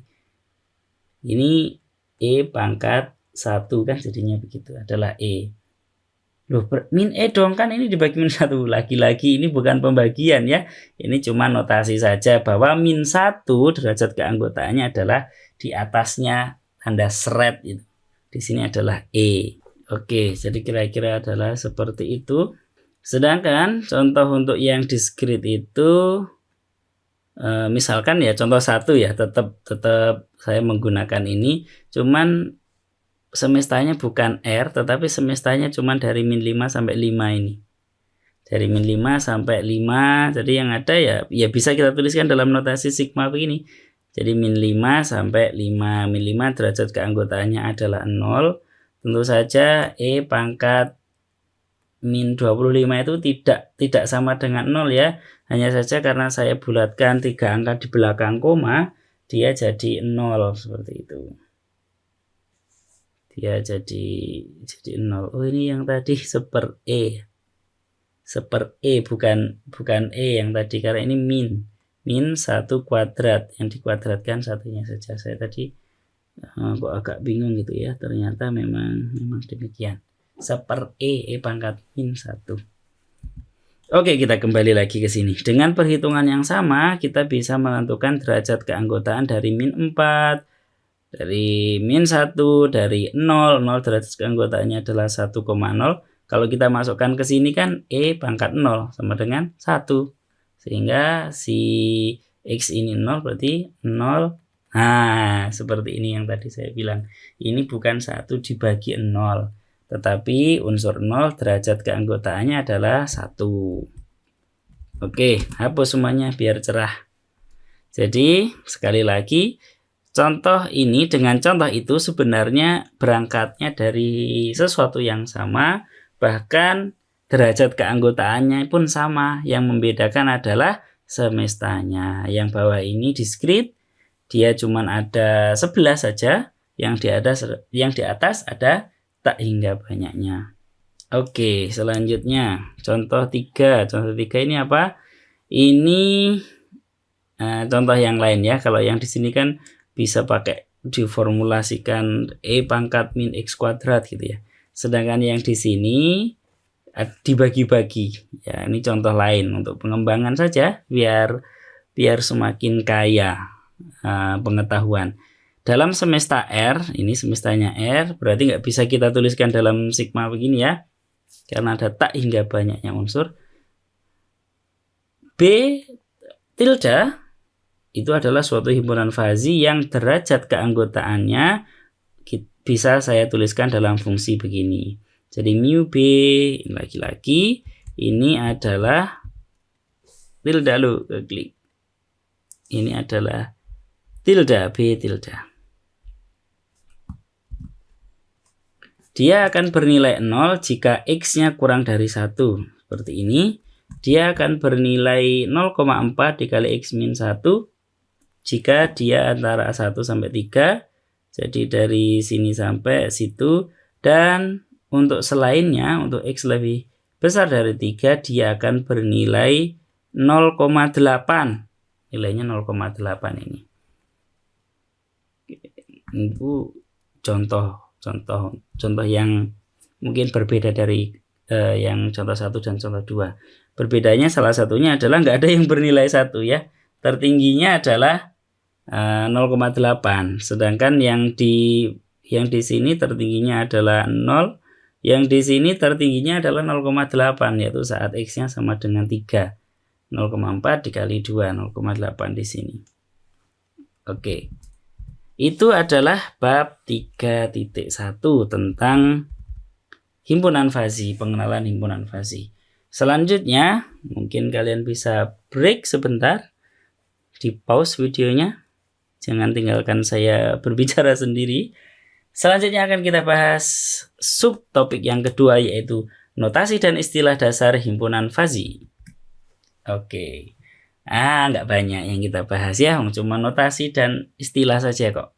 Ini E pangkat 1 kan jadinya begitu, adalah E. Loh, min E dong, kan ini dibagi min 1. Lagi-lagi ini bukan pembagian ya. Ini cuma notasi saja bahwa min 1 derajat keanggotaannya adalah di atasnya tanda seret itu. Di sini adalah E. Oke, jadi kira-kira adalah seperti itu. Sedangkan contoh untuk yang diskrit itu misalkan ya contoh 1 ya, tetap saya menggunakan ini, cuman semestanya bukan R, tetapi semestanya cuma dari min 5 sampai 5 ini. Dari min 5 sampai 5, jadi yang ada ya bisa kita tuliskan dalam notasi sigma begini. Jadi min 5 sampai 5. Min 5 derajat keanggotaannya adalah 0. Tentu saja E pangkat min 25 itu tidak sama dengan 0 ya. Hanya saja karena saya bulatkan 3 angka di belakang koma, dia jadi 0 seperti itu. Dia jadi 0. Oh, ini yang tadi seper E. Seper E bukan E yang tadi, karena ini min 1 kuadrat yang dikuadratkan satunya saja. Saya tadi kok agak bingung gitu ya. Ternyata memang demikian. Seper E pangkat min 1. Oke, kita kembali lagi ke sini. Dengan perhitungan yang sama, kita bisa menentukan derajat keanggotaan dari min 4, dari min 1, dari 0 derajat keanggotaannya adalah 1,0. Kalau kita masukkan ke sini kan E pangkat 0 sama dengan 1. Sehingga si X ini 0 berarti 0. Nah, seperti ini yang tadi saya bilang. Ini bukan 1 dibagi 0. Tetapi unsur 0 derajat keanggotaannya adalah 1. Oke, hapus semuanya biar cerah. Jadi, sekali lagi, contoh ini dengan contoh itu sebenarnya berangkatnya dari sesuatu yang sama, bahkan derajat keanggotaannya pun sama. Yang membedakan adalah semestanya. Yang bawah ini diskrit, dia cuma ada 11 saja, yang di atas ada tak hingga banyaknya. Oke, selanjutnya contoh 3. Contoh 3 ini apa? Ini contoh yang lain ya. Kalau yang di sini kan bisa pakai diformulasikan E pangkat min X kuadrat gitu ya. Sedangkan yang di sini dibagi-bagi. Ya, ini contoh lain untuk pengembangan saja biar semakin kaya pengetahuan. Dalam semesta R, ini semestanya R, berarti nggak bisa kita tuliskan dalam sigma begini ya, karena ada tak hingga banyaknya unsur. B tilde itu adalah suatu himpunan fazi yang derajat keanggotaannya bisa saya tuliskan dalam fungsi begini. Jadi mu B, lagi-lagi, ini adalah tilde, klik. Ini adalah tilde, B tilde. Dia akan bernilai 0 jika X-nya kurang dari 1. Seperti ini. Dia akan bernilai 0,4 dikali X min 1 jika dia antara 1 sampai 3. Jadi dari sini sampai situ. Dan untuk selainnya, untuk X lebih besar dari 3, dia akan bernilai 0,8. Nilainya 0,8 ini. Itu contoh yang mungkin berbeda dari yang contoh 1 dan contoh 2. Berbedanya salah satunya adalah nggak ada yang bernilai 1 ya. Tertingginya adalah 0,8. Sedangkan yang di sini tertingginya adalah 0. Yang di sini tertingginya adalah 0,8, yaitu saat X-nya sama dengan 3. 0,4 dikali 2, 0,8 di sini. Oke. Itu adalah bab 3.1 tentang himpunan fazi, pengenalan himpunan fazi. Selanjutnya, mungkin kalian bisa break sebentar, di pause videonya. Jangan tinggalkan saya berbicara sendiri. Selanjutnya akan kita bahas subtopik yang kedua, yaitu notasi dan istilah dasar himpunan fazi. Oke. Nggak banyak yang kita bahas ya, cuma notasi dan istilah saja kok.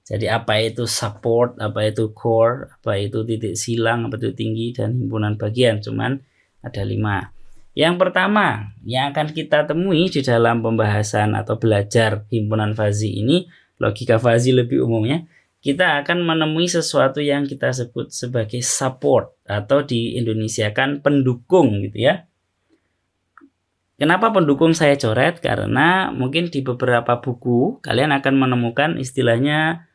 Jadi apa itu support, apa itu core, apa itu titik silang, apa itu tinggi, dan himpunan bagian. Cuman ada 5. Yang pertama yang akan kita temui di dalam pembahasan atau belajar himpunan fazi ini, logika fazi lebih umumnya, kita akan menemui sesuatu yang kita sebut sebagai support atau di Indonesia kan pendukung gitu ya. Kenapa pendukung saya coret? Karena mungkin di beberapa buku kalian akan menemukan istilahnya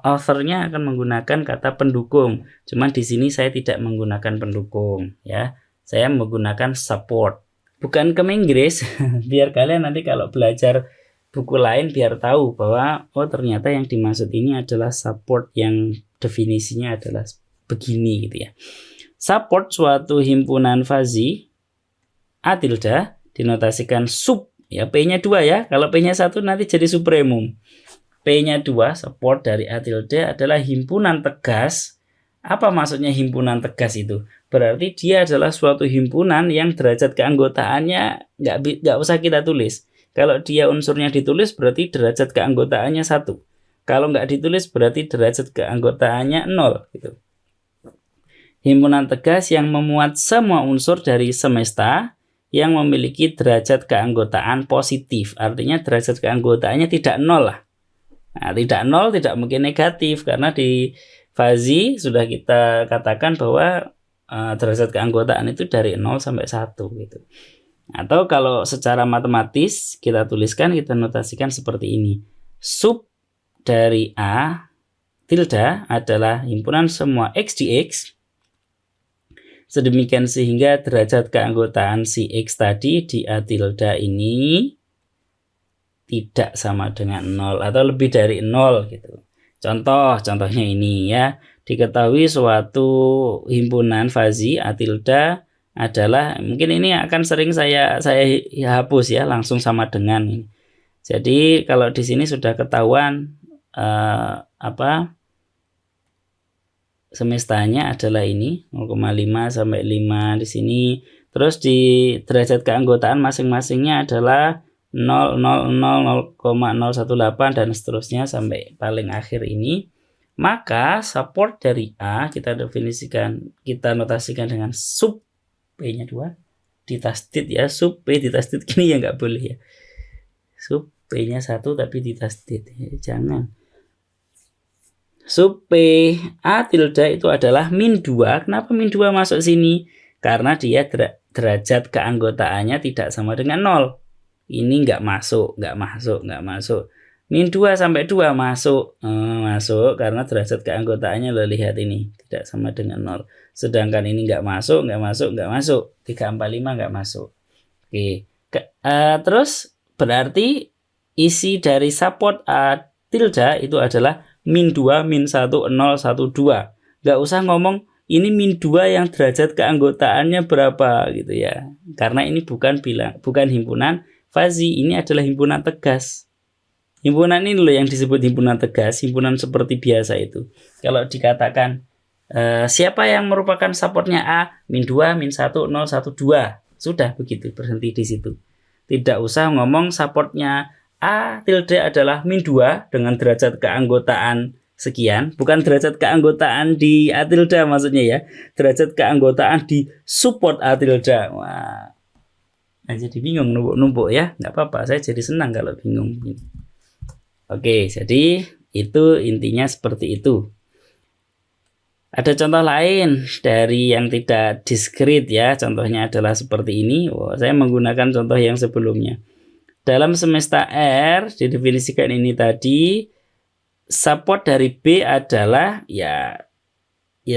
authornya akan menggunakan kata pendukung. Cuman di sini saya tidak menggunakan pendukung ya. Saya menggunakan support. Bukan ke Inggris biar kalian nanti kalau belajar buku lain biar tahu bahwa oh ternyata yang dimaksud ini adalah support yang definisinya adalah begini gitu ya. Support suatu himpunan fazi A tilde dinotasikan sub ya, P-nya 2 ya. Kalau P-nya 1 nanti jadi supremum. P-nya 2 support dari A tilde adalah himpunan tegas. Apa maksudnya himpunan tegas itu? Berarti dia adalah suatu himpunan yang derajat keanggotaannya nggak usah kita tulis. Kalau dia unsurnya ditulis berarti derajat keanggotaannya 1. Kalau nggak ditulis berarti derajat keanggotaannya 0 gitu. Himpunan tegas yang memuat semua unsur dari semesta yang memiliki derajat keanggotaan positif. Artinya derajat keanggotaannya tidak 0 lah. Nah, tidak 0 tidak mungkin negatif karena di fazi sudah kita katakan bahwa derajat keanggotaan itu dari 0 sampai 1 gitu. Atau kalau secara matematis kita tuliskan, kita notasikan seperti ini. Sub dari A tilde adalah himpunan semua X di X. Sedemikian sehingga derajat keanggotaan si X tadi di A tilde ini tidak sama dengan 0 atau lebih dari 0 gitu. Contohnya ini ya. Diketahui suatu himpunan fazi A tilde adalah, mungkin ini akan sering saya hapus ya, langsung sama dengan ini. Jadi kalau di sini sudah ketahuan semestanya adalah ini 0,5 sampai 5 di sini. Terus di derajat keanggotaan masing-masingnya adalah 0, 0, 0, 0,018 dan seterusnya sampai paling akhir ini. Maka support dari A kita notasikan dengan sub P-nya 2 ditasdid ya, sub P ditasdid gini ya nggak boleh ya. Sub P-nya 1 tapi ditasdid ya, jangan. Sub P A tilde itu adalah min 2. Kenapa min 2 masuk sini? Karena dia derajat keanggotaannya tidak sama dengan 0. Ini nggak masuk. Min 2 sampai 2 masuk. Masuk karena derajat keanggotaannya lo lihat ini tidak sama dengan 0. Sedangkan ini nggak masuk. 345 nggak masuk. Oke. Terus berarti isi dari support A tilde itu adalah min 2, min 1, 0, 1, 2. Nggak usah ngomong ini min 2 yang derajat keanggotaannya berapa gitu ya. Karena ini bukan himpunan fazi, ini adalah himpunan tegas. Himpunan ini loh yang disebut himpunan tegas, himpunan seperti biasa itu. Kalau dikatakan siapa yang merupakan supportnya A, min 2, min 1, 0, 1, 2. Sudah begitu, berhenti di situ. Tidak usah ngomong supportnya A tilde adalah min 2 dengan derajat keanggotaan sekian. Bukan derajat keanggotaan di A tilde maksudnya ya. Derajat keanggotaan di support A tilde. Wah, jadi bingung numpuk-numpuk ya. Nggak apa-apa, saya jadi senang kalau bingung. Oke, jadi itu intinya seperti itu. Ada contoh lain dari yang tidak diskrit ya. Contohnya adalah seperti ini. Saya menggunakan contoh yang sebelumnya. Dalam semesta R didefinisikan ini tadi, support dari B adalah ya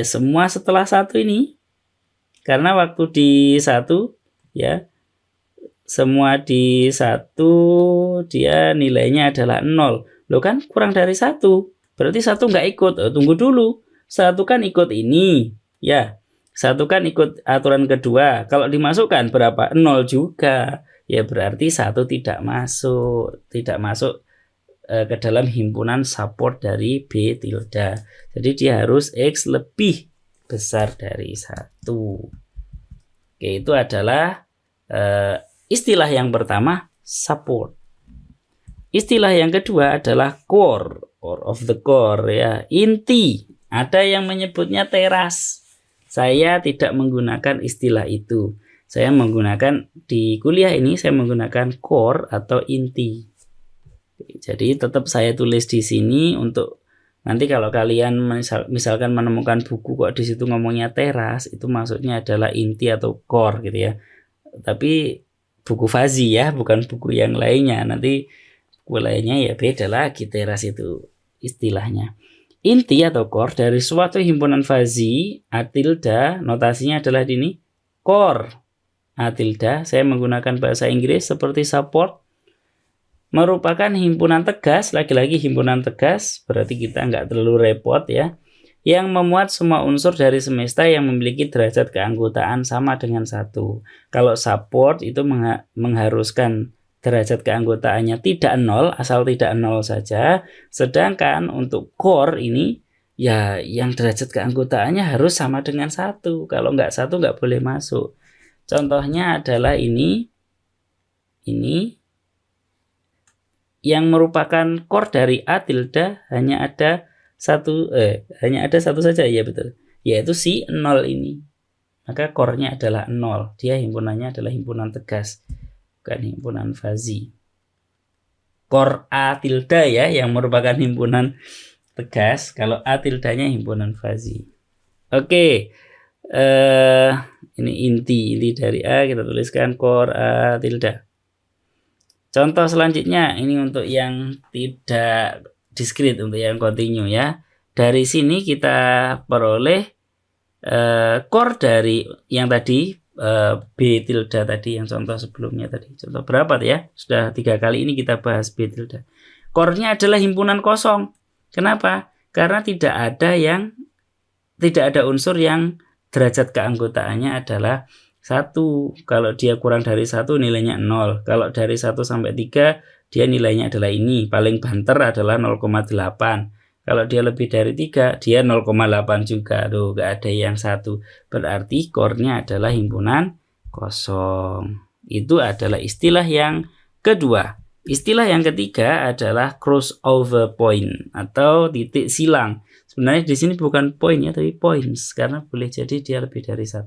semua setelah 1 ini. Karena waktu di 1 ya, semua di 1 dia nilainya adalah 0. Loh kan kurang dari 1. Berarti 1 nggak ikut. Tunggu dulu. 1 kan ikut ini. Ya. 1 kan ikut aturan kedua. Kalau dimasukkan berapa? 0 juga. Ya berarti 1 tidak masuk. Tidak masuk ke dalam himpunan support dari B tilde. Jadi dia harus X lebih besar dari 1. Oke, itu adalah istilah yang pertama, support. Istilah yang kedua adalah core, or of the core ya, inti. Ada yang menyebutnya teras. Saya tidak menggunakan istilah itu. Saya menggunakan di kuliah ini saya menggunakan core atau inti. Jadi tetap saya tulis di sini untuk nanti kalau kalian misalkan menemukan buku kok di situ ngomongnya teras, itu maksudnya adalah inti atau core gitu ya. Tapi buku Fazi ya, bukan buku yang lainnya. Nanti buku lainnya ya beda lagi teras itu istilahnya. Inti atau core dari suatu himpunan Fazi, A tilde, notasinya adalah ini, core. A tilde, saya menggunakan bahasa Inggris seperti support, merupakan himpunan tegas, lagi-lagi himpunan tegas, berarti kita nggak terlalu repot ya, yang memuat semua unsur dari semesta yang memiliki derajat keanggotaan sama dengan 1. Kalau support itu mengharuskan derajat keanggotaannya tidak 0, asal tidak 0 saja. Sedangkan untuk core ini, ya yang derajat keanggotaannya harus sama dengan 1. Kalau nggak 1 nggak boleh masuk. Contohnya adalah ini yang merupakan core dari A tilde hanya ada satu saja ya betul, yaitu si 0 ini. Maka core-nya adalah 0. Dia himpunannya adalah himpunan tegas, bukan himpunan Fazi. Core A tilde ya yang merupakan himpunan tegas, kalau A tildenya himpunan Fazi. Oke. Ini inti dari A, kita tuliskan core A tilde. Contoh selanjutnya ini untuk yang tidak diskrit, untuk yang kontinu ya. Dari sini kita peroleh core dari yang tadi B tilde tadi, yang contoh sebelumnya tadi. Contoh berapa ya? Sudah 3 kali ini kita bahas B tilde. Core-nya adalah himpunan kosong. Kenapa? Karena tidak ada unsur yang derajat keanggotaannya adalah 1. Kalau dia kurang dari 1 nilainya 0. Kalau dari 1 sampai 3 dia nilainya adalah ini. Paling banter adalah 0,8. Kalau dia lebih dari 3 dia 0,8 juga. Tuh gak ada yang 1. Berarti core-nya adalah himpunan kosong. Itu adalah istilah yang kedua. Istilah yang ketiga adalah crossover point atau titik silang. Sebenarnya di sini bukan point ya, tapi points, karena boleh jadi dia lebih dari 1.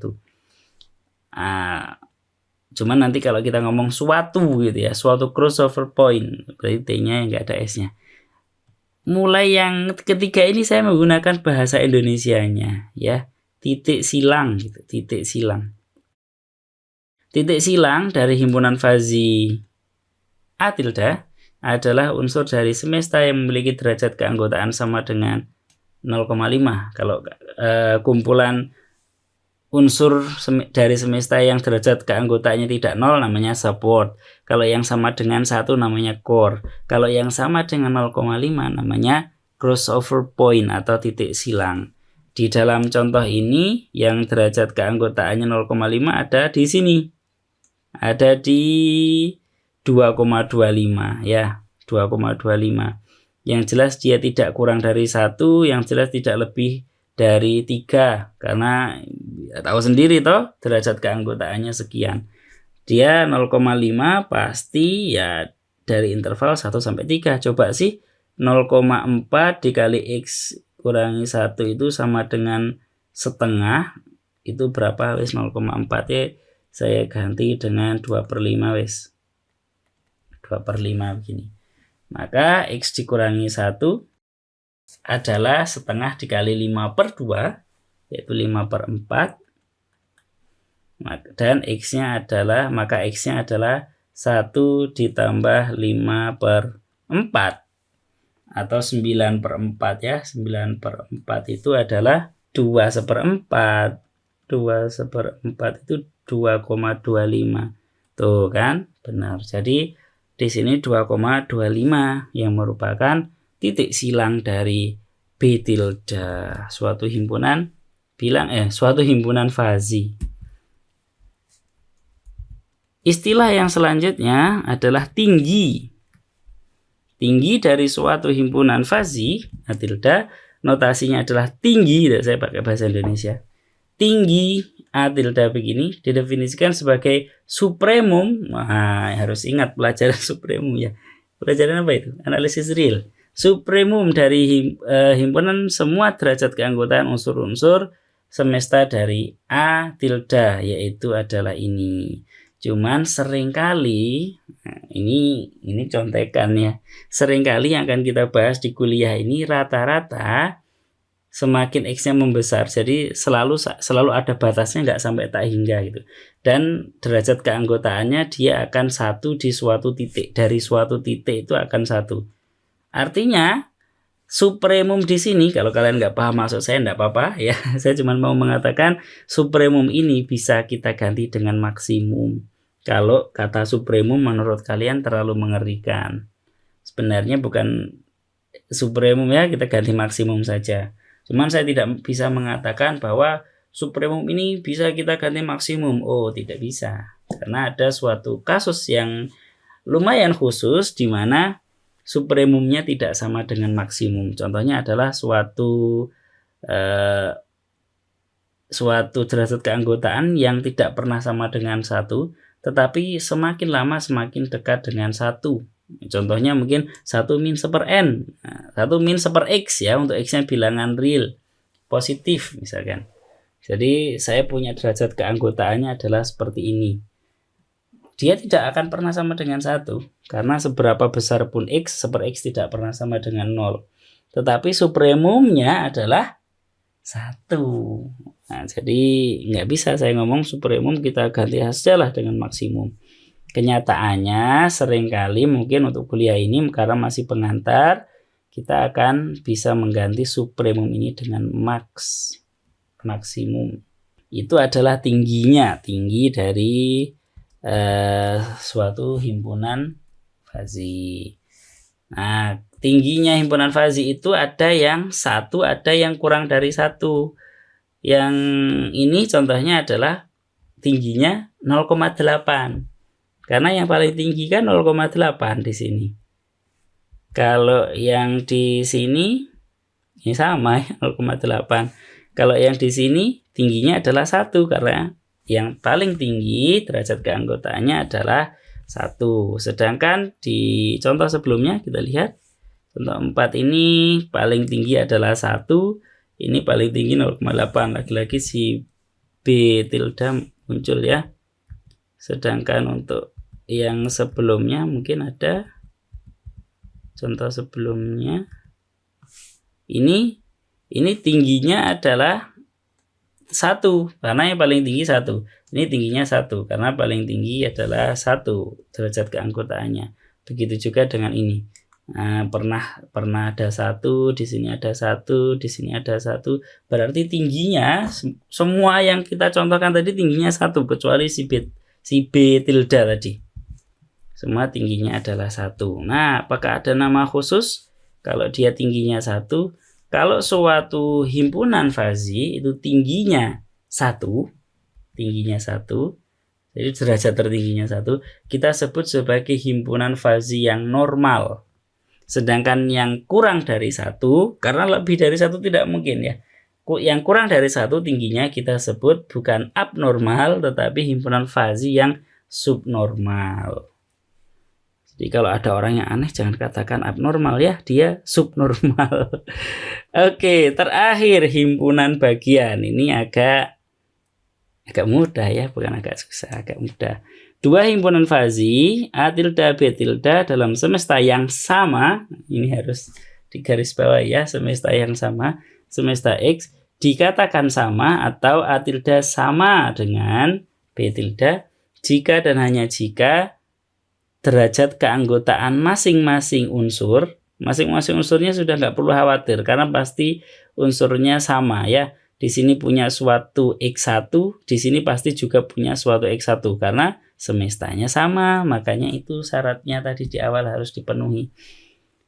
Cuman nanti kalau kita ngomong suatu gitu ya, suatu crossover point, berarti T-nya yang nggak ada S-nya. Mulai yang ketiga ini saya menggunakan bahasa Indonesianya ya, titik silang gitu, titik silang. Titik silang dari himpunan Fazi A tilde adalah unsur dari semesta yang memiliki derajat keanggotaan sama dengan 0,5. Kalau kumpulan unsur dari semesta yang derajat keanggotaannya tidak 0 namanya support. Kalau yang sama dengan 1 namanya core. Kalau yang sama dengan 0,5 namanya crossover point atau titik silang. Di dalam contoh ini yang derajat keanggotaannya 0,5 ada di sini. Ada di 2,25 ya. 2,25. Yang jelas dia tidak kurang dari 1, yang jelas tidak lebih dari 3, karena tahu sendiri toh derajat keanggotaannya sekian. Dia 0,5 pasti ya dari interval 1 sampai 3. Coba sih 0,4 dikali X kurangi 1 itu sama dengan setengah. Itu berapa wis? 0,4 ya. Saya ganti dengan 2/5 wis. 2/5 begini. Maka X dikurangi 1 adalah setengah dikali 5/2, yaitu 5/4. Dan X-nya adalah, maka X-nya adalah 1 ditambah 5/4 atau 9/4 ya. 9/4 itu adalah 2/4. 2/4 itu 2,25. Tuh kan, benar. Jadi di sini 2,25 yang merupakan titik silang dari B tilde, suatu himpunan fazi. Istilah yang selanjutnya adalah tinggi. Tinggi dari suatu himpunan fazi, A tilde, notasinya adalah tinggi, saya pakai bahasa Indonesia. Tinggi A tilde begini didefinisikan sebagai supremum. Nah, harus ingat pelajaran supremum ya. Pelajaran apa itu? Analisis real. Supremum dari himpunan semua derajat keanggotaan unsur-unsur semesta dari A tilde, yaitu adalah ini. Cuman seringkali, nah ini contekan ya. Seringkali yang akan kita bahas di kuliah ini rata-rata semakin X-nya membesar, jadi selalu ada batasnya, nggak sampai tak hingga gitu. Dan derajat keanggotaannya dia akan 1 di suatu titik, dari suatu titik itu akan 1. Artinya supremum di sini, kalau kalian nggak paham maksud saya nggak apa-apa ya. Saya cuma mau mengatakan supremum ini bisa kita ganti dengan maksimum. Kalau kata supremum menurut kalian terlalu mengerikan, sebenarnya bukan supremum ya, kita ganti maksimum saja. Cuman saya tidak bisa mengatakan bahwa supremum ini bisa kita ganti maksimum. Oh, tidak bisa. Karena ada suatu kasus yang lumayan khusus di mana supremumnya tidak sama dengan maksimum. Contohnya adalah suatu derajat keanggotaan yang tidak pernah sama dengan 1, tetapi semakin lama semakin dekat dengan 1. Contohnya mungkin 1 min 1/n, 1 min 1/x ya, untuk x-nya bilangan real positif misalkan. Jadi saya punya derajat keanggotaannya adalah seperti ini. Dia tidak akan pernah sama dengan 1, karena seberapa besar pun x, 1/x tidak pernah sama dengan 0. Tetapi supremumnya adalah 1. Nah, jadi nggak bisa saya ngomong supremum kita ganti sajalah dengan maksimum. Kenyataannya seringkali mungkin untuk kuliah ini karena masih pengantar, kita akan bisa mengganti supremum ini dengan maksimum. Itu adalah tingginya, tinggi dari suatu himpunan fazi. Nah, tingginya himpunan fazi itu ada yang 1, ada yang kurang dari 1. Yang ini contohnya adalah tingginya 0,8. Karena yang paling tinggi kan 0,8 di sini. Kalau yang di sini ini sama ya, 0,8. Kalau yang di sini tingginya adalah 1, karena yang paling tinggi derajat keanggotaannya adalah 1. Sedangkan di contoh sebelumnya kita lihat contoh 4 ini paling tinggi adalah 1, ini paling tinggi 0,8. Lagi-lagi si B tilde muncul ya. Sedangkan untuk yang sebelumnya mungkin ada contoh sebelumnya, ini tingginya adalah 1, karena yang paling tinggi 1. Ini tingginya 1 karena paling tinggi adalah 1 derajat keanggotaannya. Begitu juga dengan ini. Nah, pernah ada 1, di sini ada 1, di sini ada 1. Berarti tingginya semua yang kita contohkan tadi tingginya 1, kecuali si B tilde tadi. Semua tingginya adalah 1. Nah, apakah ada nama khusus kalau dia tingginya 1? Kalau suatu himpunan fazi itu tingginya 1, jadi derajat tertingginya 1, kita sebut sebagai himpunan fazi yang normal. Sedangkan yang kurang dari 1, karena lebih dari 1 tidak mungkin ya. Yang kurang dari 1 tingginya kita sebut bukan abnormal, tetapi himpunan fazi yang subnormal. Jadi kalau ada orang yang aneh jangan katakan abnormal ya, dia subnormal. Oke, terakhir himpunan bagian. Ini agak mudah ya, bukan agak susah, agak mudah. Dua himpunan fazi A tilde B tilde dalam semesta yang sama, ini harus digarisbawahi ya, semesta yang sama, semesta X, dikatakan sama atau A tilde sama dengan B tilde jika dan hanya jika derajat keanggotaan masing-masing unsur, masing-masing unsurnya sudah nggak perlu khawatir karena pasti unsurnya sama ya. Di sini punya suatu X1, di sini pasti juga punya suatu X1 karena semestanya sama, makanya itu syaratnya tadi di awal harus dipenuhi.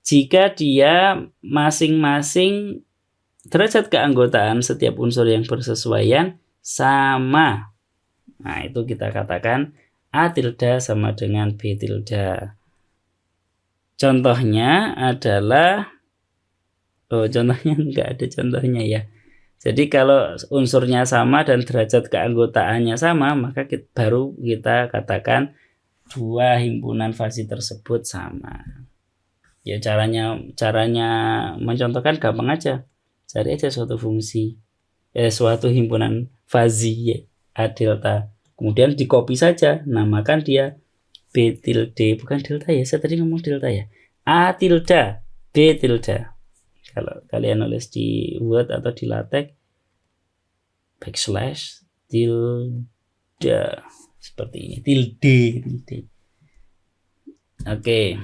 Jika dia masing-masing derajat keanggotaan setiap unsur yang bersesuaian sama, nah itu kita katakan A tilde sama dengan B tilde. Contohnya adalah, contohnya enggak ada contohnya ya. Jadi kalau unsurnya sama dan derajat keanggotaannya sama, maka baru kita katakan dua himpunan fazi tersebut sama. Ya caranya mencontohkan gampang aja. Cari aja suatu fungsi, suatu himpunan fazi ya, A delta. Kemudian di copy saja, namakan dia B tilde, bukan delta ya, saya tadi ngomong delta ya. A tilde, B tilde. Kalau kalian nulis di Word atau di LaTeX, backslash tilde, seperti ini, tilde. Oke.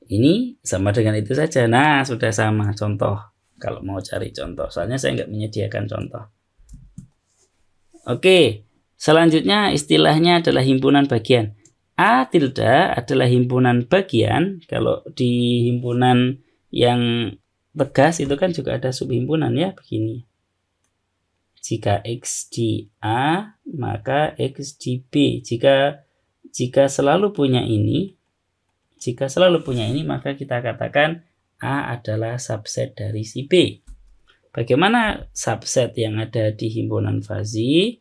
Ini sama dengan itu saja. Nah, sudah sama contoh. Kalau mau cari contoh, soalnya saya nggak menyediakan contoh. Oke. Selanjutnya istilahnya adalah himpunan bagian. A tilde adalah himpunan bagian. Kalau di himpunan yang tegas itu kan juga ada subhimpunan ya, begini. Jika X di A, maka X di B. Jika selalu punya ini, maka kita katakan A adalah subset dari si B. Bagaimana subset yang ada di himpunan fazi?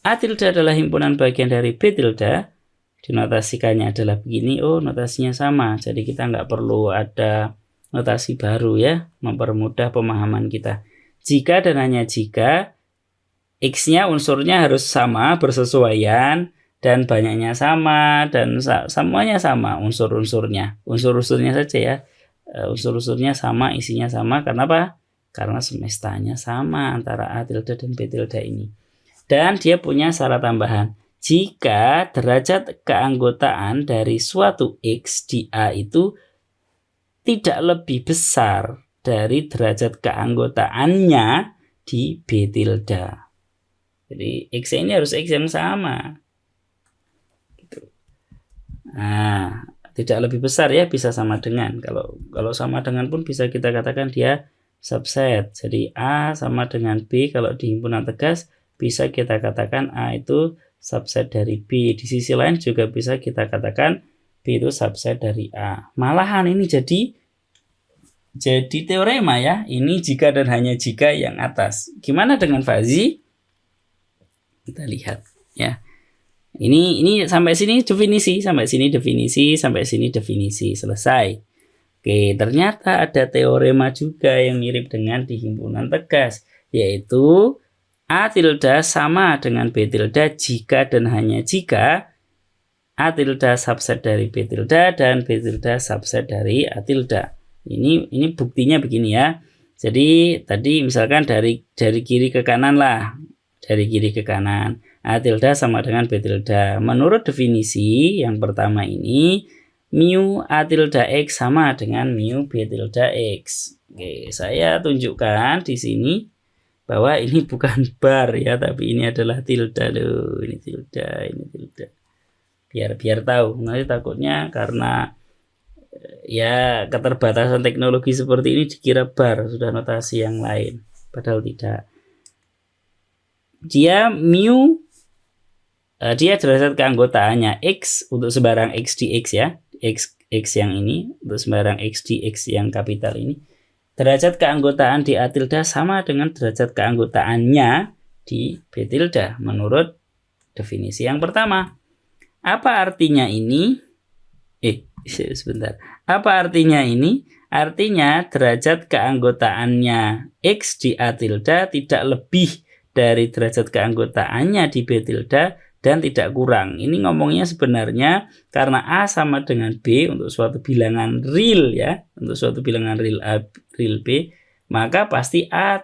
A tilde adalah himpunan bagian dari B tilde. Dinotasikannya adalah begini. Oh, notasinya sama. Jadi kita nggak perlu ada notasi baru ya. Mempermudah pemahaman kita. Jika dan hanya jika X-nya unsurnya harus sama, bersesuaian, dan banyaknya sama, dan semuanya sama unsur-unsurnya. Unsur-unsurnya saja ya. Unsur-unsurnya sama, isinya sama. Karena apa? Karena semestanya sama antara A tilde dan B tilde ini. Dan dia punya syarat tambahan. Jika derajat keanggotaan dari suatu X di A itu tidak lebih besar dari derajat keanggotaannya di B tilde. Jadi X ini harus X yang sama. Gitu. Nah, tidak lebih besar ya, bisa sama dengan. Kalau sama dengan pun bisa kita katakan dia subset. Jadi A sama dengan B kalau di himpunan tegas, bisa kita katakan A itu subset dari B. Di sisi lain juga bisa kita katakan B itu subset dari A. Malahan ini jadi teorema ya. Ini jika dan hanya jika yang atas. Gimana dengan fazi? Kita lihat ya. Ini sampai sini definisi, sampai sini definisi, sampai sini definisi, selesai. Oke, ternyata ada teorema juga yang mirip dengan di himpunan tegas, yaitu A tilde sama dengan B tilde jika dan hanya jika A tilde subset dari B tilde dan B tilde subset dari A tilde. Ini buktinya begini ya. Jadi tadi misalkan dari kiri ke kanan lah. Dari kiri ke kanan. A tilde sama dengan B tilde. Menurut definisi yang pertama ini, mu A tilde X sama dengan mu B tilde X. Oke, saya tunjukkan di sini bahwa ini bukan bar ya, tapi ini adalah tilde loh. Ini tilde. Biar tahu. Nanti takutnya karena ya keterbatasan teknologi seperti ini dikira bar, sudah notasi yang lain. Padahal tidak. Dia mu, dia derajat keanggotaannya X untuk sebarang X di X ya. X yang ini, untuk sembarang X di X yang kapital ini, derajat keanggotaan di A tilde sama dengan derajat keanggotaannya di B tilde menurut definisi yang pertama. Apa artinya ini? Sebentar. Apa artinya ini? Artinya derajat keanggotaannya X di A tilde tidak lebih dari derajat keanggotaannya di B tilde dan tidak kurang. Ini ngomongnya sebenarnya karena A sama dengan B untuk suatu bilangan real ya, untuk suatu bilangan real A, real B, maka pasti A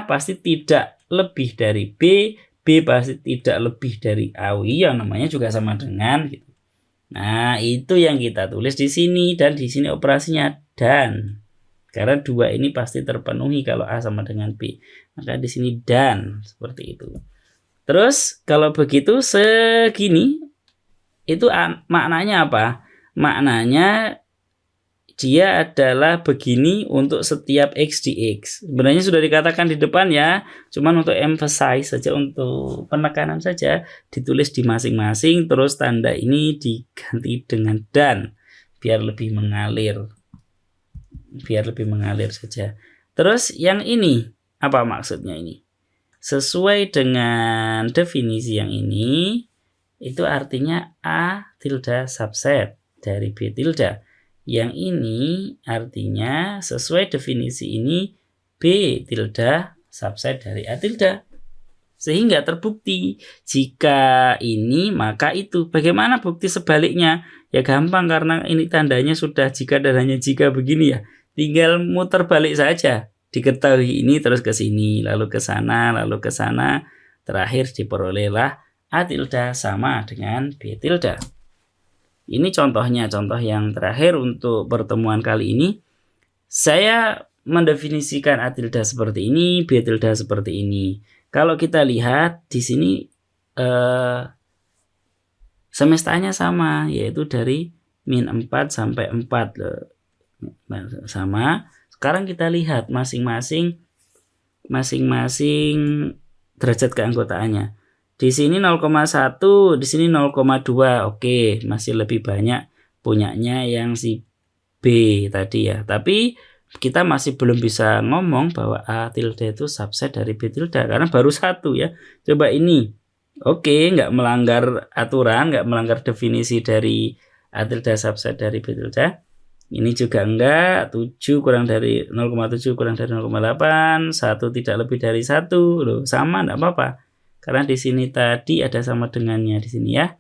pasti tidak lebih dari B, B pasti tidak lebih dari A. Yang namanya juga sama dengan gitu. Nah, itu yang kita tulis di sini, dan di sini operasinya dan. Karena dua ini pasti terpenuhi kalau A sama dengan B. Maka di sini dan, seperti itu. Terus kalau begitu segini itu maknanya apa? Maknanya dia adalah begini untuk setiap X di X. Sebenarnya sudah dikatakan di depan ya, cuman untuk emphasize saja, untuk penekanan saja ditulis di masing-masing, terus tanda ini diganti dengan dan biar lebih mengalir. Biar lebih mengalir saja. Terus yang ini apa maksudnya ini? Sesuai dengan definisi yang ini, itu artinya A tilde subset dari B tilde. Yang ini artinya sesuai definisi ini B tilde subset dari A tilde. Sehingga terbukti jika ini maka itu. Bagaimana bukti sebaliknya? Ya gampang, karena ini tandanya sudah jika dan hanya jika begini ya. Tinggal muter balik saja. Diketahui ini terus ke sini, lalu ke sana, terakhir diperolehlah A tilde sama dengan B tilde. Ini contohnya, contoh yang terakhir untuk pertemuan kali ini. Saya mendefinisikan A tilde seperti ini, B tilde seperti ini. Kalau kita lihat di sini semestanya sama, yaitu dari min 4 sampai 4 sama. Sekarang kita lihat masing-masing derajat keanggotaannya. Di sini 0,1, di sini 0,2. Oke, masih lebih banyak punyanya yang si B tadi ya. Tapi kita masih belum bisa ngomong bahwa A tilde itu subset dari B tilde karena baru satu ya. Coba ini. Oke, nggak melanggar aturan, nggak melanggar definisi dari A tilde subset dari B tilde. Ini juga enggak, 7 kurang dari 0,7 kurang dari 0,8, 1 tidak lebih dari 1. Loh, sama enggak apa-apa. Karena di sini tadi ada sama dengannya di sini ya.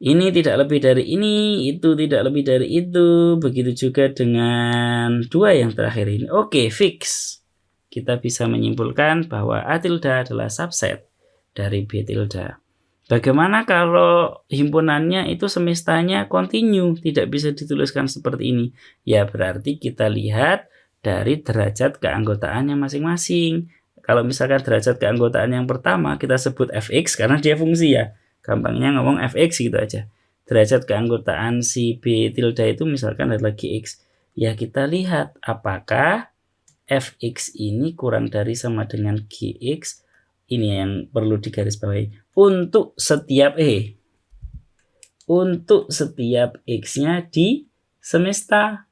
Ini tidak lebih dari ini, itu tidak lebih dari itu. Begitu juga dengan dua yang terakhir ini. Oke, fix. Kita bisa menyimpulkan bahwa A tilde adalah subset dari B tilde. Bagaimana kalau himpunannya itu semestanya kontinu, tidak bisa dituliskan seperti ini? Ya berarti kita lihat dari derajat keanggotaannya masing-masing. Kalau misalkan derajat keanggotaan yang pertama kita sebut fx karena dia fungsi ya. Gampangnya ngomong fx gitu aja. Derajat keanggotaan si B tilde itu misalkan adalah gx. Ya kita lihat apakah fx ini kurang dari sama dengan gx. Ini yang perlu digarisbawahi. Untuk setiap x-nya di semesta.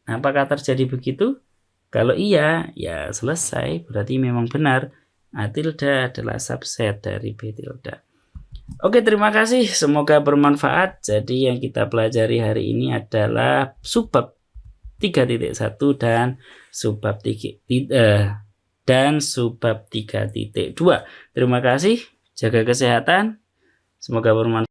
Apakah terjadi begitu? Kalau iya, ya selesai. Berarti memang benar A tilde adalah subset dari B tilde. Oke, terima kasih. Semoga bermanfaat. Jadi yang kita pelajari hari ini adalah subbab 3.1 dan subbab 3.2. Terima kasih. Jaga kesehatan. Semoga bermanfaat.